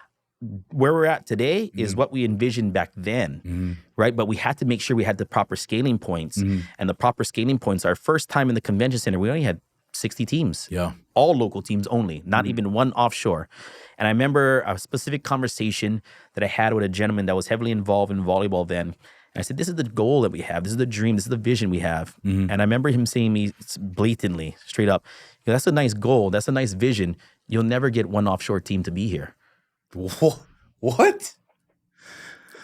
Speaker 2: where we're at today is what we envisioned back then, right? But we had to make sure we had the proper scaling points. And the proper scaling points, our first time in the convention center, we only had 60 teams.
Speaker 1: Yeah.
Speaker 2: All local teams only, not even one offshore. And I remember a specific conversation that I had with a gentleman that was heavily involved in volleyball then. And I said, this is the goal that we have. This is the dream. This is the vision we have. And I remember him saying to me blatantly, straight up, that's a nice goal. That's a nice vision. You'll never get one offshore team to be here.
Speaker 1: What?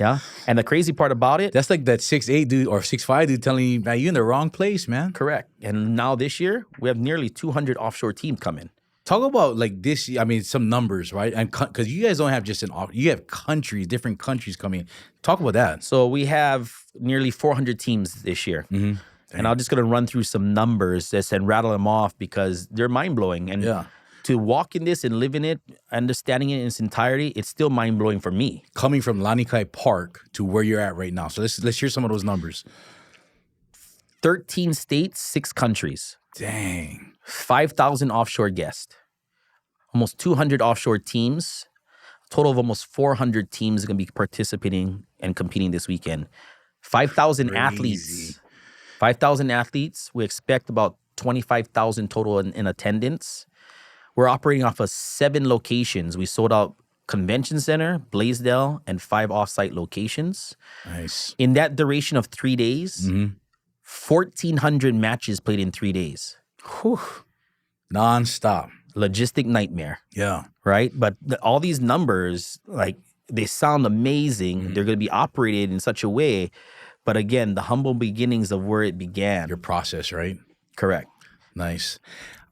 Speaker 2: Yeah. And the crazy part about it.
Speaker 1: That's like that 6'8" dude or 6'5" dude telling you, man, you're in the wrong place, man.
Speaker 2: Correct. And now this year, we have nearly 200 offshore teams coming.
Speaker 1: Talk about like this, some numbers, right? And because you guys don't have just you have different countries coming. Talk about that.
Speaker 2: So we have nearly 400 teams this year. And I'm just going to run through some numbers and rattle them off because they're mind-blowing. And to walk in this and live in it, understanding it in its entirety, it's still mind-blowing for me.
Speaker 1: Coming from Lanikai Park to where you're at right now. So let's hear some of those numbers.
Speaker 2: 13 states, 6 countries.
Speaker 1: Dang.
Speaker 2: 5,000 offshore guests. almost 200 offshore teams. A total of almost 400 teams are going to be participating and competing this weekend. 5,000 athletes. 5,000 athletes. We expect about 25,000 total in attendance. We're operating off of 7 locations. We sold out Convention Center, Blaisdell, and 5 off-site locations.
Speaker 1: Nice.
Speaker 2: In that duration of 3 days, 1,400 matches played in 3 days.
Speaker 1: Whew. Non-stop.
Speaker 2: Logistic nightmare.
Speaker 1: Yeah.
Speaker 2: Right? But all these numbers, like, they sound amazing. They're going to be operated in such a way. But again, the humble beginnings of where it began.
Speaker 1: Your process, right?
Speaker 2: Correct.
Speaker 1: Nice.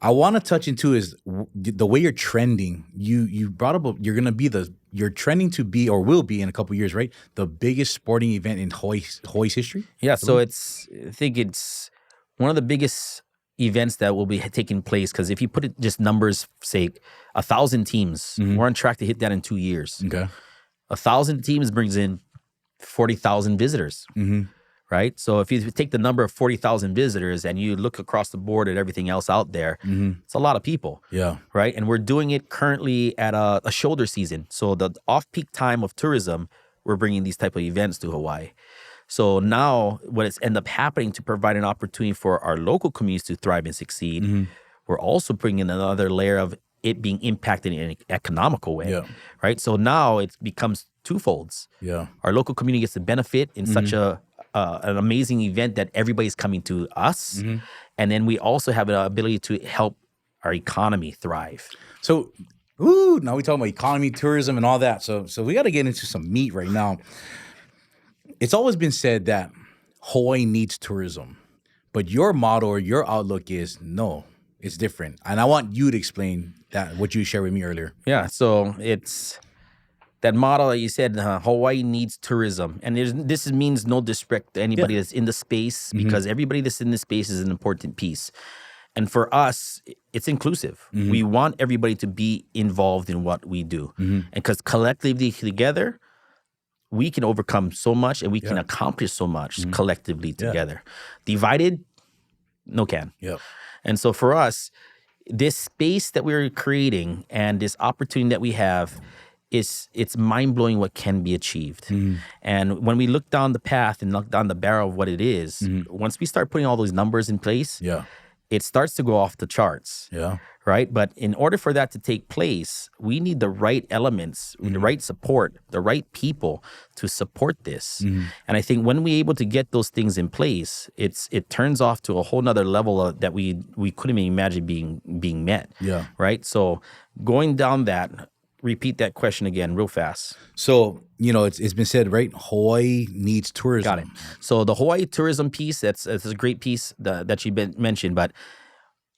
Speaker 1: I want to touch into is the way you're trending. You brought up you're trending to be or will be in a couple of years, right? The biggest sporting event in Hawaii's history.
Speaker 2: Yeah. So I think it's one of the biggest events that will be taking place, because if you put it just numbers sake, 1,000 teams, we're on track to hit that in 2 years.
Speaker 1: Okay.
Speaker 2: 1,000 teams brings in 40,000 visitors. Right? So if you take the number of 40,000 visitors and you look across the board at everything else out there, it's a lot of people.
Speaker 1: Yeah.
Speaker 2: Right? And we're doing it currently at a shoulder season. So the off-peak time of tourism, we're bringing these type of events to Hawaii. So now what it's end up happening to provide an opportunity for our local communities to thrive and succeed, we're also bringing another layer of it being impacted in an economical way. Right? So now it becomes twofolds.
Speaker 1: Yeah.
Speaker 2: Our local community gets to benefit in such an amazing event that everybody's coming to us. And then we also have an ability to help our economy thrive.
Speaker 1: So, now we're talking about economy, tourism, and all that. So we got to get into some meat right now. It's always been said that Hawaii needs tourism, but your model or your outlook is no, it's different. And I want you to explain that, what you shared with me earlier.
Speaker 2: Yeah, so it's that model that you said, Hawaii needs tourism. And this means no disrespect to anybody that's in the space, because everybody that's in the space is an important piece. And for us, it's inclusive. We want everybody to be involved in what we do. And because collectively together, we can overcome so much and we can accomplish so much collectively together. Divided, no can. And so for us, this space that we're creating and this opportunity that we have, it's mind-blowing what can be achieved. And when we look down the path and look down the barrel of what it is, once we start putting all those numbers in place, it starts to go off the charts. Right? But in order for that to take place, we need the right elements, the right support, the right people to support this. And I think when we're able to get those things in place, it turns off to a whole nother level that we couldn't even imagine being met. Right? So going down that, repeat that question again real fast.
Speaker 1: So, it's been said, right? Hawaii needs tourism.
Speaker 2: Got it. So the Hawaii tourism piece, that's a great piece that you mentioned. But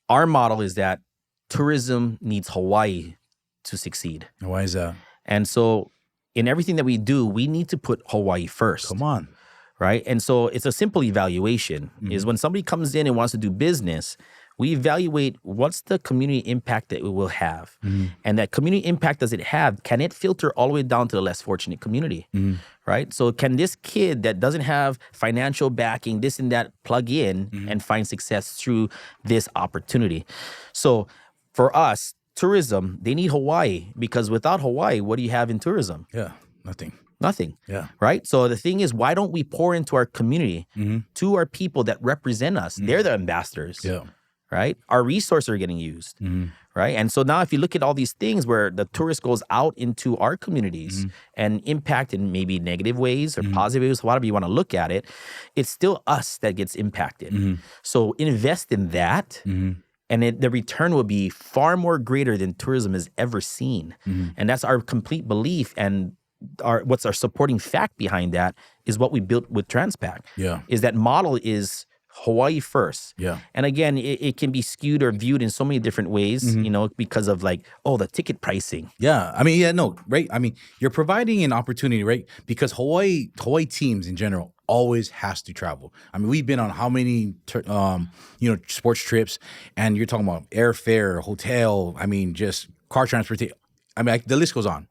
Speaker 2: our model is that tourism needs Hawaii to succeed.
Speaker 1: Why is that?
Speaker 2: And so in everything that we do, we need to put Hawaii first.
Speaker 1: Come on.
Speaker 2: Right? And so it's a simple evaluation. Is when somebody comes in and wants to do business, we evaluate what's the community impact that it will have. And that community impact, does it have, can it filter all the way down to the less fortunate community? Right? So can this kid that doesn't have financial backing, this and that, plug in and find success through this opportunity? So for us, tourism, they need Hawaii, because without Hawaii, what do you have in tourism? Nothing. Right? So the thing is, why don't we pour into our community, to our people that represent us? They're the ambassadors. Right? Our resources are getting used. Right? And so now if you look at all these things where the tourist goes out into our communities and impact in maybe negative ways or positive ways, whatever you want to look at it, it's still us that gets impacted. So invest in that. And the return will be far more greater than tourism has ever seen. And that's our complete belief. And what's our supporting fact behind that is what we built with Transpac. Is that model is Hawaii first. And again, it can be skewed or viewed in so many different ways, because of the ticket pricing.
Speaker 1: Right? I mean, you're providing an opportunity, right? Because Hawaii teams in general always has to travel. I mean, we've been on how many, sports trips, and you're talking about airfare, hotel, just car transportation. The list goes on.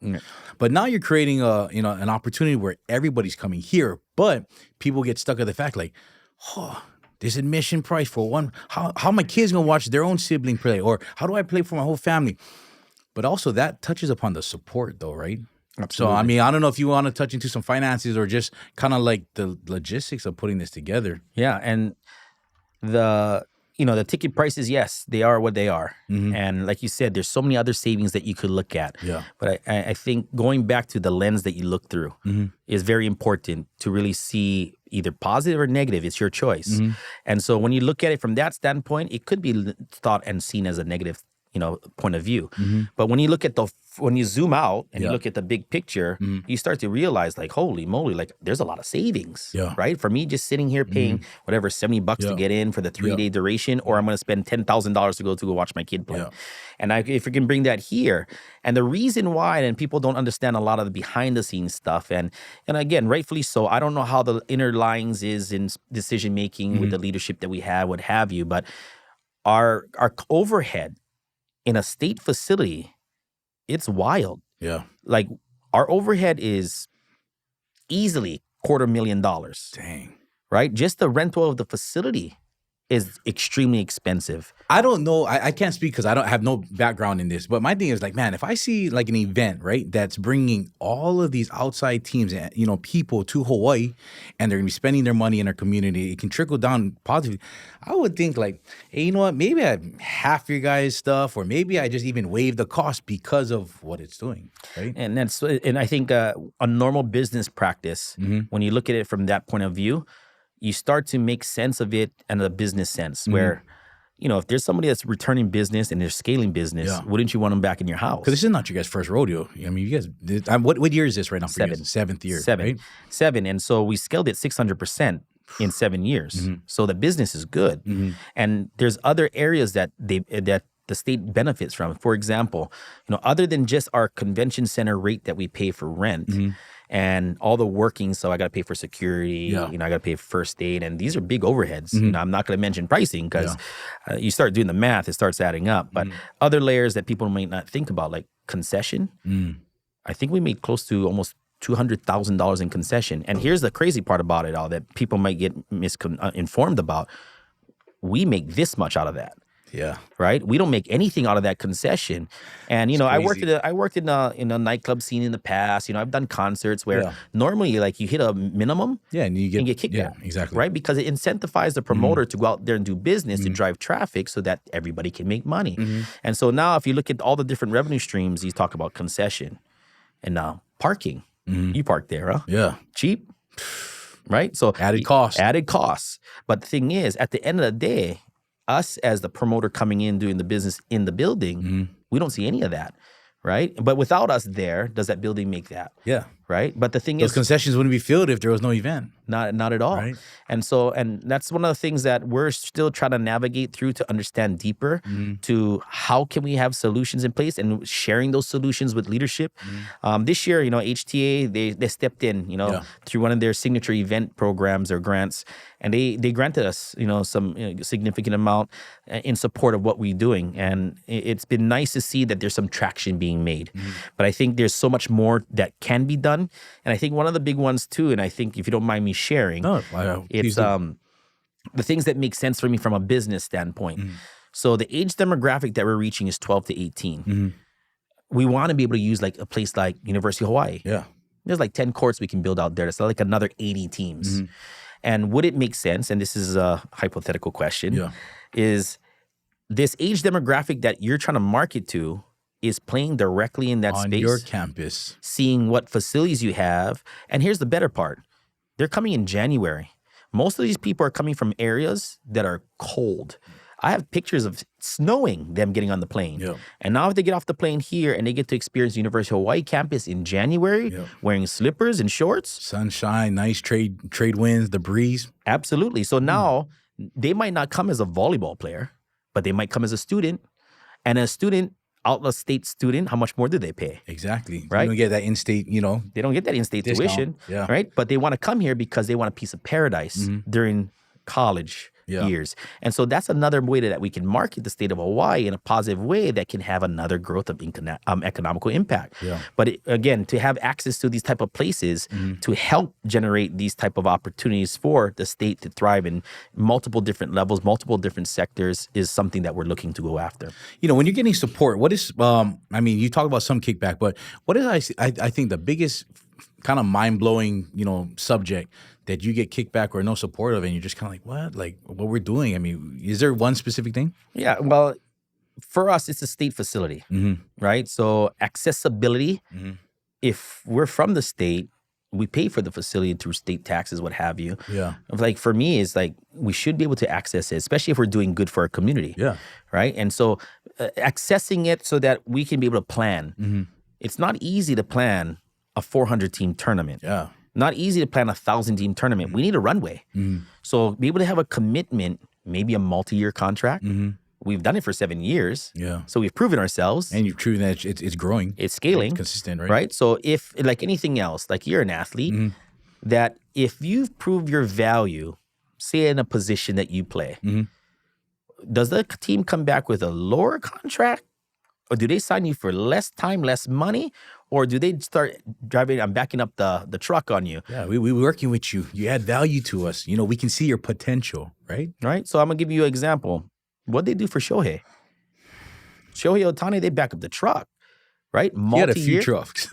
Speaker 1: But now you're creating an opportunity where everybody's coming here, but people get stuck at the fact this admission price for one, how my kids gonna watch their own sibling play, or how do I play for my whole family? But also that touches upon the support though, right?
Speaker 2: Absolutely.
Speaker 1: So, I mean, I don't know if you want to touch into some finances or just kind of like the logistics of putting this together.
Speaker 2: Yeah, and the ticket prices, yes, they are what they are. And like you said, there's so many other savings that you could look at.
Speaker 1: Yeah.
Speaker 2: But I think going back to the lens that you look through is very important to really see either positive or negative. It's your choice. And so when you look at it from that standpoint, it could be thought and seen as a negative point of view. But when you look at when you zoom out and you look at the big picture, you start to realize like, holy moly, like there's a lot of savings, right? For me, just sitting here paying whatever, $70 to get in for the 3-day duration, or I'm going to spend $10,000 to go watch my kid play. And if we can bring that here, and the reason why, and people don't understand a lot of the behind the scenes stuff, and again, rightfully so, I don't know how the inner lines is in decision making with the leadership that we have, what have you, but our overhead in a state facility, it's wild.
Speaker 1: Yeah.
Speaker 2: Like our overhead is easily $250,000.
Speaker 1: Dang.
Speaker 2: Right? Just the rental of the facility is extremely expensive.
Speaker 1: I don't know. I can't speak because I don't have no background in this. But my thing is like, man, if I see like an event, right, that's bringing all of these outside teams and, people to Hawaii, and they're going to be spending their money in our community, it can trickle down positively. I would think like, hey, you know what? Maybe I half your guys' stuff, or maybe I just even waive the cost because of what it's doing, right?
Speaker 2: And I think a normal business practice, when you look at it from that point of view, you start to make sense of it in a business sense where, if there's somebody that's returning business and they're scaling business, wouldn't you want them back in your house?
Speaker 1: Because this is not your guys' first rodeo. I mean, you guys, what year is this right now for you guys? Seventh year, right?
Speaker 2: Seven. And so we scaled it 600% in 7 years. So the business is good. And there's other areas that the state benefits from. For example, other than just our convention center rate that we pay for rent, and all the working, so I got to pay for security, I got to pay for first aid, and these are big overheads. I'm not going to mention pricing because you start doing the math, it starts adding up. But other layers that people might not think about, like concession, I think we made close to almost $200,000 in concession. And here's the crazy part about it all that people might get misinformed about. We make this much out of that.
Speaker 1: Yeah.
Speaker 2: Right. We don't make anything out of that concession. And I worked in a nightclub scene in the past. I've done concerts where normally like you hit a minimum,
Speaker 1: and you get
Speaker 2: kickback.
Speaker 1: Yeah, exactly.
Speaker 2: Right, because it incentivizes the promoter to go out there and do business to drive traffic so that everybody can make money. And so now, if you look at all the different revenue streams, you talk about concession and now parking. You park there, huh?
Speaker 1: Yeah.
Speaker 2: Cheap. Right. So
Speaker 1: added costs.
Speaker 2: But the thing is, at the end of the day, us as the promoter coming in doing the business in the building, we don't see any of that, right? But without us there, does that building make that?
Speaker 1: Yeah.
Speaker 2: Right? But the thing
Speaker 1: Those
Speaker 2: is,
Speaker 1: concessions wouldn't be filled if there was no event.
Speaker 2: Not at all.
Speaker 1: Right.
Speaker 2: And that's one of the things that we're still trying to navigate through to understand deeper to how can we have solutions in place and sharing those solutions with leadership. This year, HTA, they stepped in, through one of their signature event programs or grants, and they granted us, some significant amount in support of what we're doing. And it's been nice to see that there's some traction being made. But I think there's so much more that can be done. And I think one of the big ones too, and I think if you don't mind me sharing, it's the things that make sense for me from a business standpoint. So the age demographic that we're reaching is 12 to 18. We want to be able to use like a place like University of Hawaii.
Speaker 1: Yeah.
Speaker 2: There's like 10 courts we can build out there. That's like another 80 teams. And would it make sense, and this is a hypothetical question, is this age demographic that you're trying to market to is playing directly in that space.
Speaker 1: On your campus.
Speaker 2: Seeing what facilities you have. And here's the better part. They're coming in January. Most of these people are coming from areas that are cold. I have pictures of snowing them getting on the plane. And now if they get off the plane here and they get to experience University of Hawaii campus in January, wearing slippers and shorts.
Speaker 1: Sunshine, nice trade winds, the breeze.
Speaker 2: Absolutely. So now they might not come as a volleyball player, but they might come as a student. And a student, out-of-state student, how much more do they pay?
Speaker 1: Exactly.
Speaker 2: Right?
Speaker 1: You don't get that in-state,
Speaker 2: They don't get that in-state tuition, right? But they want to come here because they want a piece of paradise during college years. And so that's another way that we can market the state of Hawaii in a positive way that can have another growth of economical impact.
Speaker 1: Yeah.
Speaker 2: But again, to have access to these type of places to help generate these type of opportunities for the state to thrive in multiple different levels, multiple different sectors is something that we're looking to go after.
Speaker 1: When you're getting support, what is, you talk about some kickback, but what is, I think the biggest kind of mind-blowing, subject that you get kickback or no support of, and you're just kind of like, what? Like, what we're doing? I mean, is there one specific thing?
Speaker 2: Yeah, well, for us, it's a state facility, right? So accessibility, if we're from the state, we pay for the facility through state taxes, what have you.
Speaker 1: Yeah.
Speaker 2: Like, for me, it's like we should be able to access it, especially if we're doing good for our community.
Speaker 1: Yeah.
Speaker 2: Right? And so accessing it so that we can be able to plan. It's not easy to plan a 400-team tournament.
Speaker 1: Yeah.
Speaker 2: Not easy to plan a 1,000-team tournament. We need a runway. So be able to have a commitment, maybe a multi-year contract. We've done it for 7 years.
Speaker 1: Yeah.
Speaker 2: So we've proven ourselves.
Speaker 1: And you've proven that it's growing.
Speaker 2: It's scaling.
Speaker 1: It's consistent, right?
Speaker 2: Right? So if, like anything else, like you're an athlete, that if you've proved your value, say in a position that you play, does the team come back with a lower contract? Or do they sign you for less time, less money? Or do they start driving, I'm backing up the truck on you?
Speaker 1: Yeah, we're working with you. You add value to us. We can see your potential, right?
Speaker 2: Right? So I'm going to give you an example. What'd they do for Shohei? Shohei Ohtani, they back up the truck, right?
Speaker 1: He had a few trucks.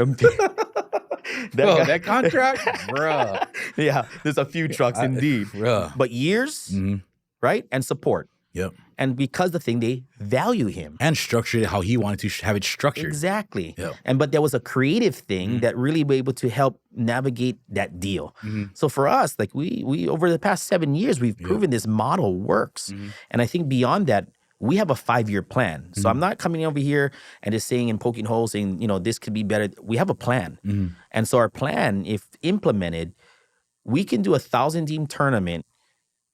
Speaker 1: That contract? Bruh.
Speaker 2: Yeah, there's a few trucks indeed.
Speaker 1: Bruh.
Speaker 2: But years, right? And support.
Speaker 1: Yep.
Speaker 2: And because they value him.
Speaker 1: And structured it how he wanted to have it structured.
Speaker 2: Exactly.
Speaker 1: Yep.
Speaker 2: But there was a creative thing that really was able to help navigate that deal. So for us, like we over the past 7 years, we've proven this model works. And I think beyond that, we have a 5-year plan. So I'm not coming over here and just saying and poking holes saying, this could be better. We have a plan. And so our plan, if implemented, we can do a 1,000-team tournament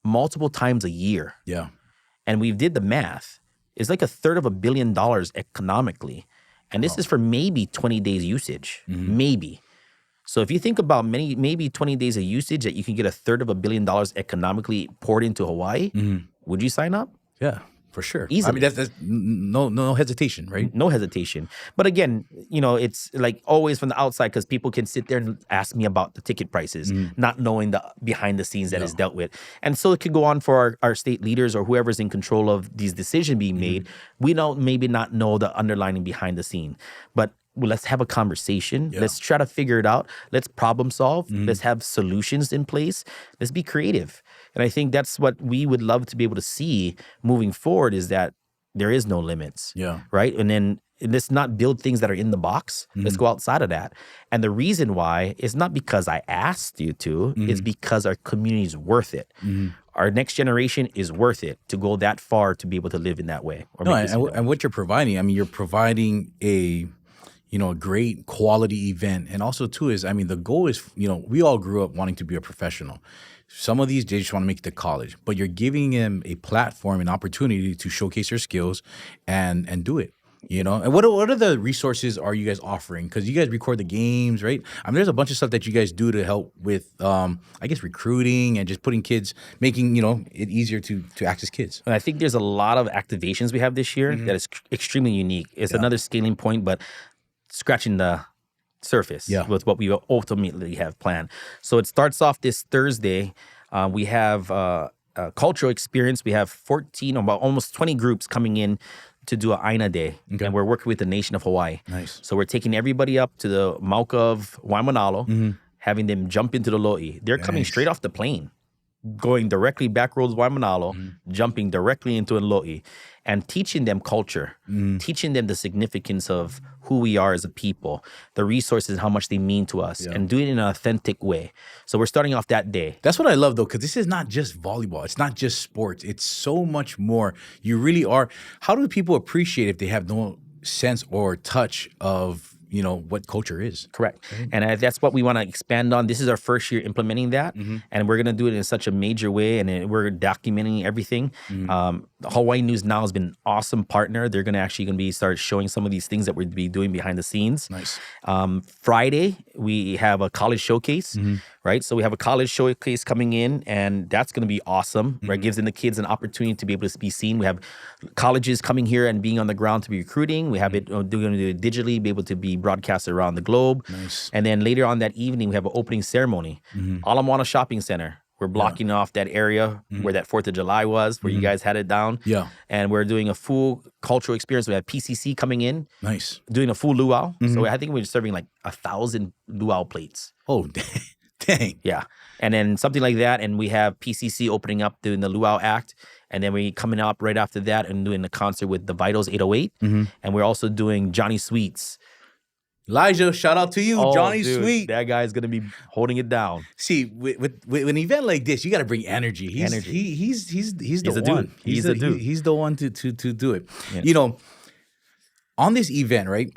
Speaker 2: multiple times a year.
Speaker 1: Yeah.
Speaker 2: And we did the math. It's like $350 million economically. And this is for maybe 20 days usage. Maybe. So if you think about maybe 20 days of usage that you can get $350 million economically poured into Hawaii, would you sign up?
Speaker 1: Yeah. For sure.
Speaker 2: Easily.
Speaker 1: That's no hesitation, right?
Speaker 2: No hesitation. But again, it's like always from the outside because people can sit there and ask me about the ticket prices, not knowing the behind the scenes that is dealt with. And so it could go on for our state leaders or whoever's in control of these decisions being made. We don't maybe not know the underlining behind the scene. But let's have a conversation. Yeah. Let's try to figure it out. Let's problem solve. Let's have solutions in place. Let's be creative. And I think that's what we would love to be able to see moving forward is that there is no limits.
Speaker 1: Yeah.
Speaker 2: Right? And then let's not build things that are in the box. Let's go outside of that. And the reason why is not because I asked you to, it's because our community is worth it. Our next generation is worth it to go that far to be able to live in that way. Or
Speaker 1: and what you're providing, you're providing a great quality event. And also, too, is, the goal is, we all grew up wanting to be a professional. Some of these, they just want to make it to college. But you're giving them a platform, an opportunity to showcase their skills and do it. And what are the resources are you guys offering? Because you guys record the games, right? There's a bunch of stuff that you guys do to help with, recruiting and just putting kids, making, it easier to access kids.
Speaker 2: And I think there's a lot of activations we have this year that is extremely unique. It's another scaling point, but scratching the surface with what we ultimately have planned. So it starts off this Thursday. We have a cultural experience. We have 14, about almost 20 groups coming in to do a Aina Day. Okay. And we're working with the nation of Hawaii.
Speaker 1: Nice.
Speaker 2: So we're taking everybody up to the Mauka of Waimanalo, having them jump into the lo'i. They're coming straight off the plane, going directly back roads Waimanalo, jumping directly into a lo'i, and teaching them culture, teaching them the significance of who we are as a people, the resources, how much they mean to us, and doing it in an authentic way. So we're starting off that day.
Speaker 1: That's what I love, though, because this is not just volleyball. It's not just sports. It's so much more. You really are. How do people appreciate if they have no sense or touch of what culture is.
Speaker 2: Correct. Right. And that's what we want to expand on. This is our first year implementing that. And we're going to do it in such a major way. And we're documenting everything. The Hawaii News Now has been an awesome partner. They're going to be start showing some of these things that we're be doing behind the scenes.
Speaker 1: Nice.
Speaker 2: Friday, we have a college showcase, right? So we have a college showcase coming in, and that's going to be awesome, right? Gives the kids an opportunity to be able to be seen. We have colleges coming here and being on the ground to be recruiting. We have it going to do it digitally, be able to be broadcasted around the globe.
Speaker 1: Nice.
Speaker 2: And then later on that evening, we have an opening ceremony. Ala Moana Shopping Center. We're blocking off that area where that 4th of July was, where you guys had it down.
Speaker 1: Yeah.
Speaker 2: And we're doing a full cultural experience. We have PCC coming in.
Speaker 1: Nice.
Speaker 2: Doing a full luau. So I think we're serving like 1,000 luau plates.
Speaker 1: Oh, dang.
Speaker 2: Yeah. And then something like that. And we have PCC opening up doing the luau act. And then we're coming up right after that and doing the concert with the Vitals 808. And we're also doing Johnny Sweets.
Speaker 1: Elijah, shout out to you, Johnny Sweet.
Speaker 2: That guy's gonna be holding it down.
Speaker 1: See, with an event like this, you got to bring energy. He's the one. He's the one to do it. Yeah. On this event, right?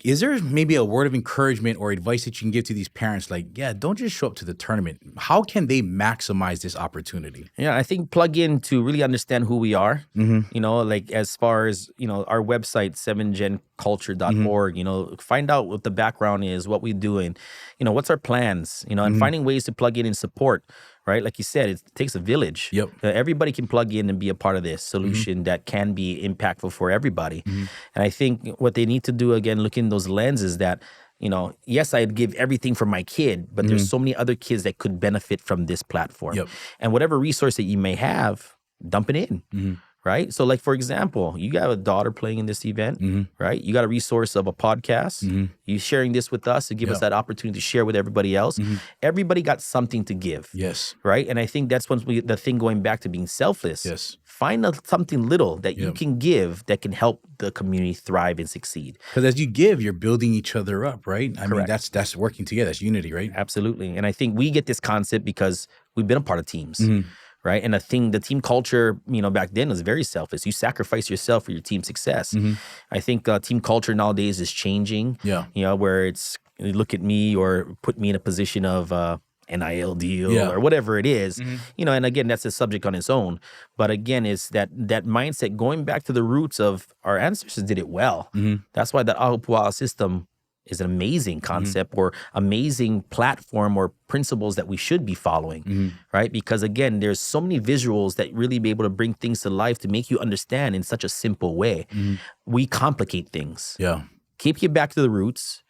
Speaker 1: Is there maybe a word of encouragement or advice that you can give to these parents? Like, don't just show up to the tournament. How can they maximize this opportunity?
Speaker 2: Yeah, I think plug in to really understand who we are. Like as far as, our website, 7genculture.org, find out what the background is, what we're doing, what's our plans, and finding ways to plug in and support. Right? Like you said, it takes a village.
Speaker 1: Yep.
Speaker 2: Everybody can plug in and be a part of this solution that can be impactful for everybody. And I think what they need to do, again, look in those lenses that, yes, I'd give everything for my kid, but there's so many other kids that could benefit from this platform.
Speaker 1: Yep.
Speaker 2: And whatever resource that you may have, dump it in. Right? So like, for example, you got a daughter playing in this event, right? You got a resource of a podcast. You sharing this with us to give us that opportunity to share with everybody else. Everybody got something to give.
Speaker 1: Yes.
Speaker 2: Right? And I think that's the thing going back to being selfless.
Speaker 1: Yes.
Speaker 2: Find something little that you can give that can help the community thrive and succeed.
Speaker 1: Because as you give, you're building each other up, right? I mean,
Speaker 2: Correct.
Speaker 1: that's working together. That's unity, right?
Speaker 2: Absolutely. And I think we get this concept because we've been a part of teams. Right. And the team culture, back then was very selfish. You sacrifice yourself for your team success. I think team culture nowadays is changing.
Speaker 1: Yeah.
Speaker 2: Where it's look at me or put me in a position of NIL deal or whatever it is. And again, that's a subject on its own. But again, it's that mindset going back to the roots of our ancestors did it well. That's why that ahupua'a system is an amazing concept or amazing platform or principles that we should be following, right? Because again, there's so many visuals that really be able to bring things to life to make you understand in such a simple way. We complicate things.
Speaker 1: Yeah.
Speaker 2: Keep you back to the roots,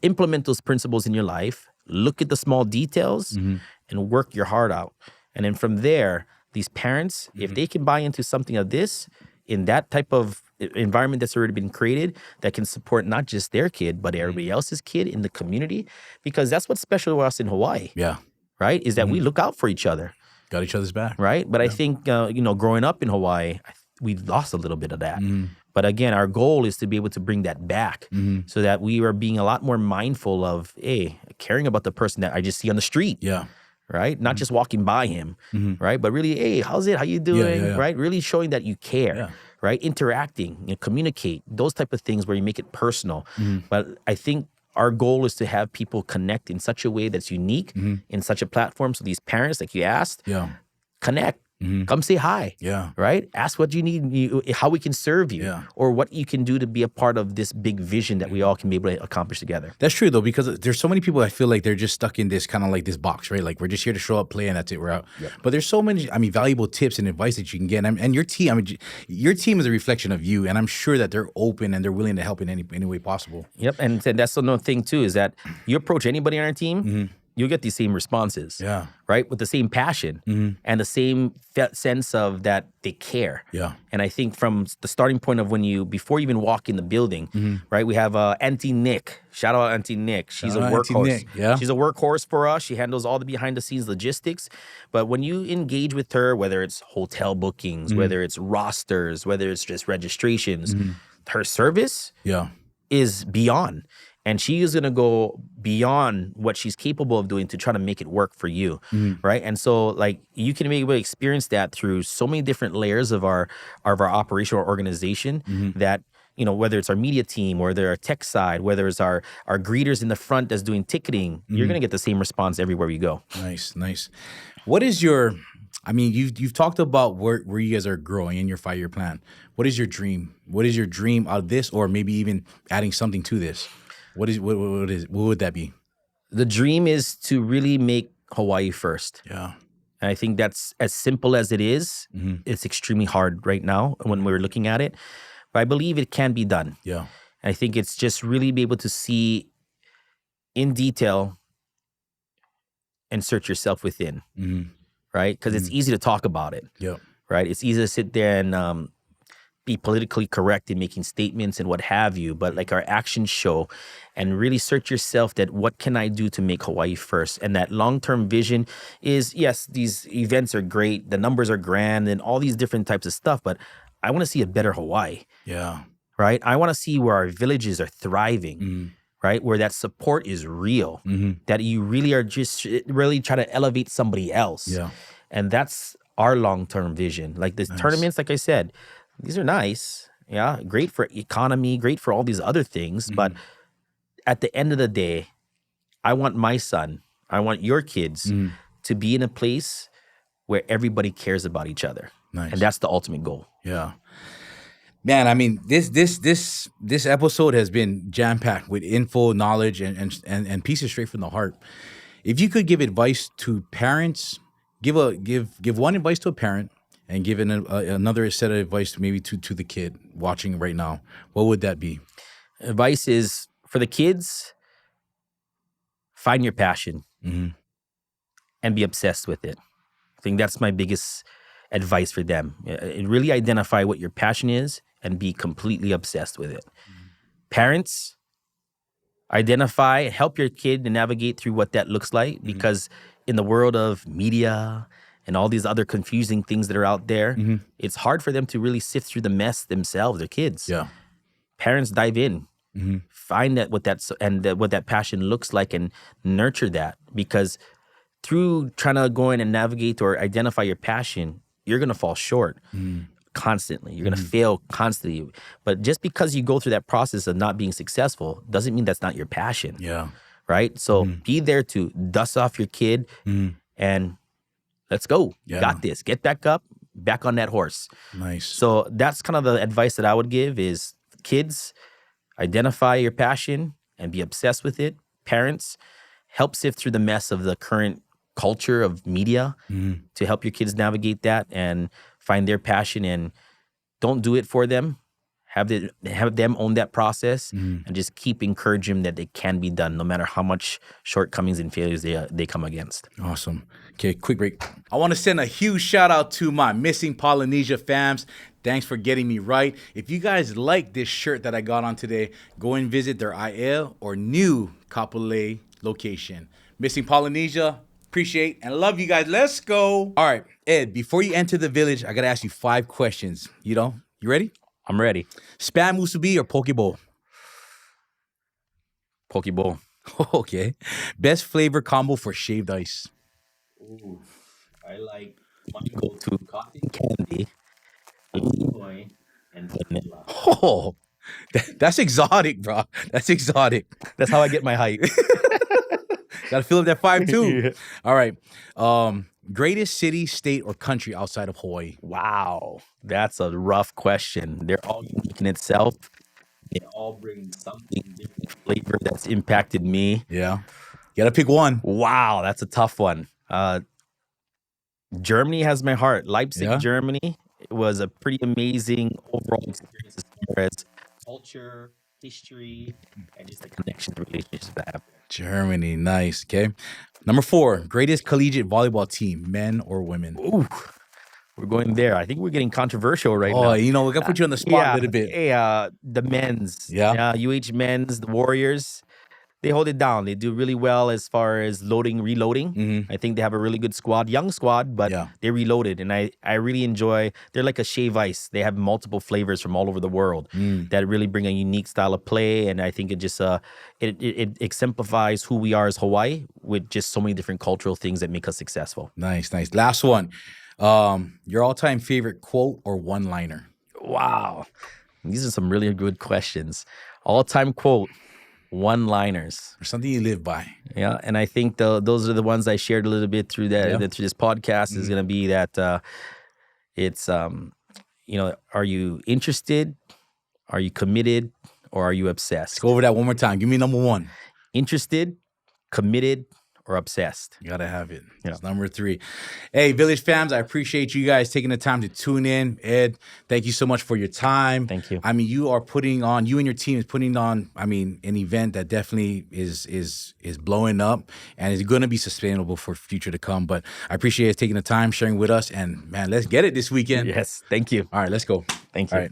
Speaker 2: implement those principles in your life, look at the small details and work your heart out. And then from there, these parents, if they can buy into something of this, in that type of environment that's already been created that can support not just their kid, but everybody else's kid in the community, because that's what's special with us in Hawaii.
Speaker 1: Yeah.
Speaker 2: Right? Is that we look out for each other.
Speaker 1: Got each other's back.
Speaker 2: Right? But I think, growing up in Hawaii, we lost a little bit of that. But again, our goal is to be able to bring that back so that we are being a lot more mindful of, caring about the person that I just see on the street.
Speaker 1: Yeah.
Speaker 2: Right? Not just walking by him, right? But really, hey, how's it? How you doing? Right? Really showing that you care, right? Interacting, communicate, those type of things where you make it personal. But I think our goal is to have people connect in such a way that's unique in such a platform. So these parents, like you asked, connect. Come say hi.
Speaker 1: Yeah.
Speaker 2: Right? Ask what you need, how we can serve you, or what you can do to be a part of this big vision that we all can be able to accomplish together.
Speaker 1: That's true, though, because there's so many people I feel like they're just stuck in this kind of like this box, right? Like, we're just here to show up, play, and that's it, we're out. But there's so many, valuable tips and advice that you can get. And your team, your team is a reflection of you, and I'm sure that they're open and they're willing to help in any way possible.
Speaker 2: Yep, and that's another thing, too, is that you approach anybody on our team, you'll get these same responses.
Speaker 1: Yeah.
Speaker 2: Right? With the same passion and the same sense of that they care.
Speaker 1: Yeah.
Speaker 2: And I think from the starting point of before you even walk in the building, right? We have Auntie Nick. Shout out Auntie Nick. She's a workhorse.
Speaker 1: Yeah.
Speaker 2: She's a workhorse for us. She handles all the behind the scenes logistics. But when you engage with her, whether it's hotel bookings, whether it's rosters, whether it's just registrations, her service is beyond. And she is going to go beyond what she's capable of doing to try to make it work for you, right? And so, like, you can be able to experience that through so many different layers of our operational organization that whether it's our media team, or our tech side, whether it's our greeters in the front that's doing ticketing, you're going to get the same response everywhere you go.
Speaker 1: Nice. What is your, I mean, you've talked about where you guys are growing in your 5-year plan. What is your dream? What is your dream out of this, or maybe even adding something to this? What would that be?
Speaker 2: The dream is to really make Hawaii first.
Speaker 1: Yeah.
Speaker 2: And I think that's as simple as it is. It's extremely hard right now when we're looking at it. But I believe it can be done.
Speaker 1: Yeah.
Speaker 2: And I think it's just really be able to see in detail and search yourself within, right? Because it's easy to talk about it, right? It's easy to sit there and be politically correct in making statements and what have you, but like our actions show, and really search yourself that what can I do to make Hawaii first? And that long-term vision is, yes, these events are great, the numbers are grand and all these different types of stuff, but I want to see a better Hawaii.
Speaker 1: Yeah.
Speaker 2: Right? I want to see where our villages are thriving, right? Where that support is real, that you really are just really trying to elevate somebody else.
Speaker 1: Yeah.
Speaker 2: And that's our long-term vision. Like the tournaments, like I said, these are nice. Yeah. Great for economy, great for all these other things. But at the end of the day, I want my son, I want your kids to be in a place where everybody cares about each other.
Speaker 1: Nice.
Speaker 2: And that's the ultimate goal.
Speaker 1: Yeah. Man, I mean, this episode has been jam-packed with info, knowledge, and pieces straight from the heart. If you could give advice to parents, give one advice to a parent, and give another set of advice maybe to the kid watching right now, what would that be?
Speaker 2: Advice is for the kids, find your passion and be obsessed with it. I think that's my biggest advice for them. Really identify what your passion is and be completely obsessed with it. Parents, identify, help your kid to navigate through what that looks like, because in the world of media and all these other confusing things that are out there, it's hard for them to really sift through the mess themselves, their kids.
Speaker 1: Yeah.
Speaker 2: Parents, dive in. Find what that passion looks like and nurture that, because through trying to go in and navigate or identify your passion, you're going to fall short constantly. You're going to fail constantly. But just because you go through that process of not being successful doesn't mean that's not your passion.
Speaker 1: Yeah.
Speaker 2: Right? So be there to dust off your kid and let's go.
Speaker 1: Yeah.
Speaker 2: Got this. Get back up, back on that horse.
Speaker 1: Nice.
Speaker 2: So that's kind of the advice that I would give is kids, identify your passion and be obsessed with it. Parents, help sift through the mess of the current culture of media to help your kids navigate that and find their passion, and don't do it for them. Have them own that process and just keep encouraging them that it can be done no matter how much shortcomings and failures they come against.
Speaker 1: Awesome. Okay, quick break. I want to send a huge shout out to my Missing Polynesia fams. Thanks for getting me right. If you guys like this shirt that I got on today, go and visit their IL or new Kapolei location. Missing Polynesia, appreciate and love you guys. Let's go. All right, Ed, before you enter the village, I got to ask you 5 questions. You ready?
Speaker 2: I'm ready.
Speaker 1: Spam musubi or poke bowl?
Speaker 2: Poke bowl.
Speaker 1: Okay. Best flavor combo for shaved ice?
Speaker 2: Ooh, I like my go-to cotton candy, Illinois, and vanilla.
Speaker 1: Oh, that's exotic, bro. That's exotic.
Speaker 2: That's how I get my height.
Speaker 1: Got to fill up that 5 too. Yeah. All right. Greatest city, state, or country outside of Hawaii?
Speaker 2: Wow. That's a rough question. They're all unique in itself. They all bring something different flavor that's impacted me.
Speaker 1: Yeah. You got to pick one.
Speaker 2: Wow. That's a tough one. Germany has my heart. Leipzig, Germany. It was a pretty amazing overall experience as far as culture, history, and just the connection, the relationships that happen.
Speaker 1: Germany, nice. Okay. Number 4, greatest collegiate volleyball team, men or women?
Speaker 2: Ooh, we're going there. I think we're getting controversial right now.
Speaker 1: Oh, we're going to put you on the spot a little bit.
Speaker 2: The men's. Yeah. UH men's, the Warriors, they hold it down. They do really well as far as reloading. I think they have a really good squad, young squad, but they reloaded. And I really enjoy, they're like a shave ice. They have multiple flavors from all over the world that really bring a unique style of play. And I think it just, it exemplifies who we are as Hawaii with just so many different cultural things that make us successful.
Speaker 1: Nice. Last one. Your all-time favorite quote or one-liner?
Speaker 2: Wow. These are some really good questions. All-time quote, one-liners.
Speaker 1: Or something you live by.
Speaker 2: Yeah, and I think those are the ones I shared a little bit through through this podcast. Is going to be that it's are you interested? Are you committed? Or are you obsessed?
Speaker 1: Let's go over that one more time. Give me number one.
Speaker 2: Interested, committed, or obsessed?
Speaker 1: You gotta have it. Yeah. It's number 3. Hey, Village fams, I appreciate you guys taking the time to tune in. Ed, thank you so much for your time.
Speaker 2: Thank you.
Speaker 1: I mean, you and your team is putting on, I mean, an event that definitely is blowing up and is gonna be sustainable for future to come. But I appreciate you taking the time, sharing with us, and man, let's get it this weekend.
Speaker 2: Yes, thank you.
Speaker 1: All right, let's go.
Speaker 2: Thank you.
Speaker 1: All right.